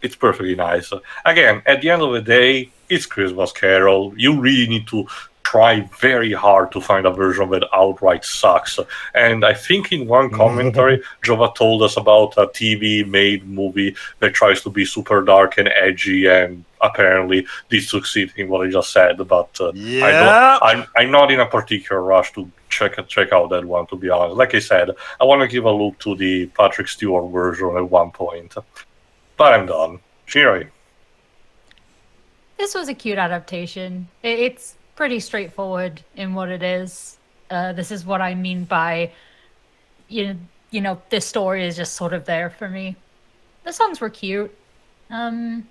it's perfectly nice. Again, at the end of the day, it's Christmas Carol. You really need to try very hard to find a version that outright sucks. And I think in one commentary, Jova told us about a TV-made movie that tries to be super dark and edgy, and apparently did succeed in what I just said. But I'm not in a particular rush to check out that one, to be honest. Like I said, I want to give a look to the Patrick Stewart version at one point. But I'm done. Shiroi. This was a cute adaptation. It's pretty straightforward in what it is. This is what I mean by, you know, this story is just sort of there for me. The songs were cute. Yeah,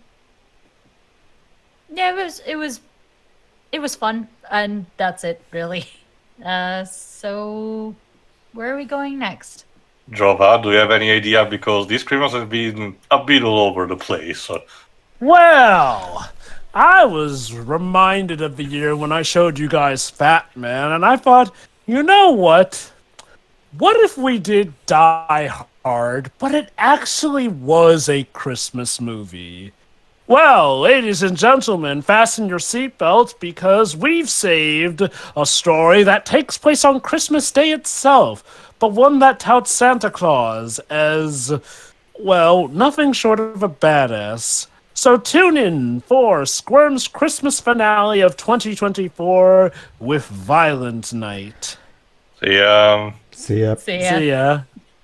it was fun, and that's it really. So where are we going next? Jova, do you have any idea? Because this Christmas has been a bit all over the place. Well, I was reminded of the year when I showed you guys Fat Man, and I thought, you know what? What if we did Die Hard, but it actually was a Christmas movie? Well, ladies and gentlemen, fasten your seatbelts because we've saved a story that takes place on Christmas Day itself, but one that touts Santa Claus as, well, nothing short of a badass. So tune in for SCWRM's Christmas finale of 2024 with Violent Night. See ya. See ya. See ya. See ya.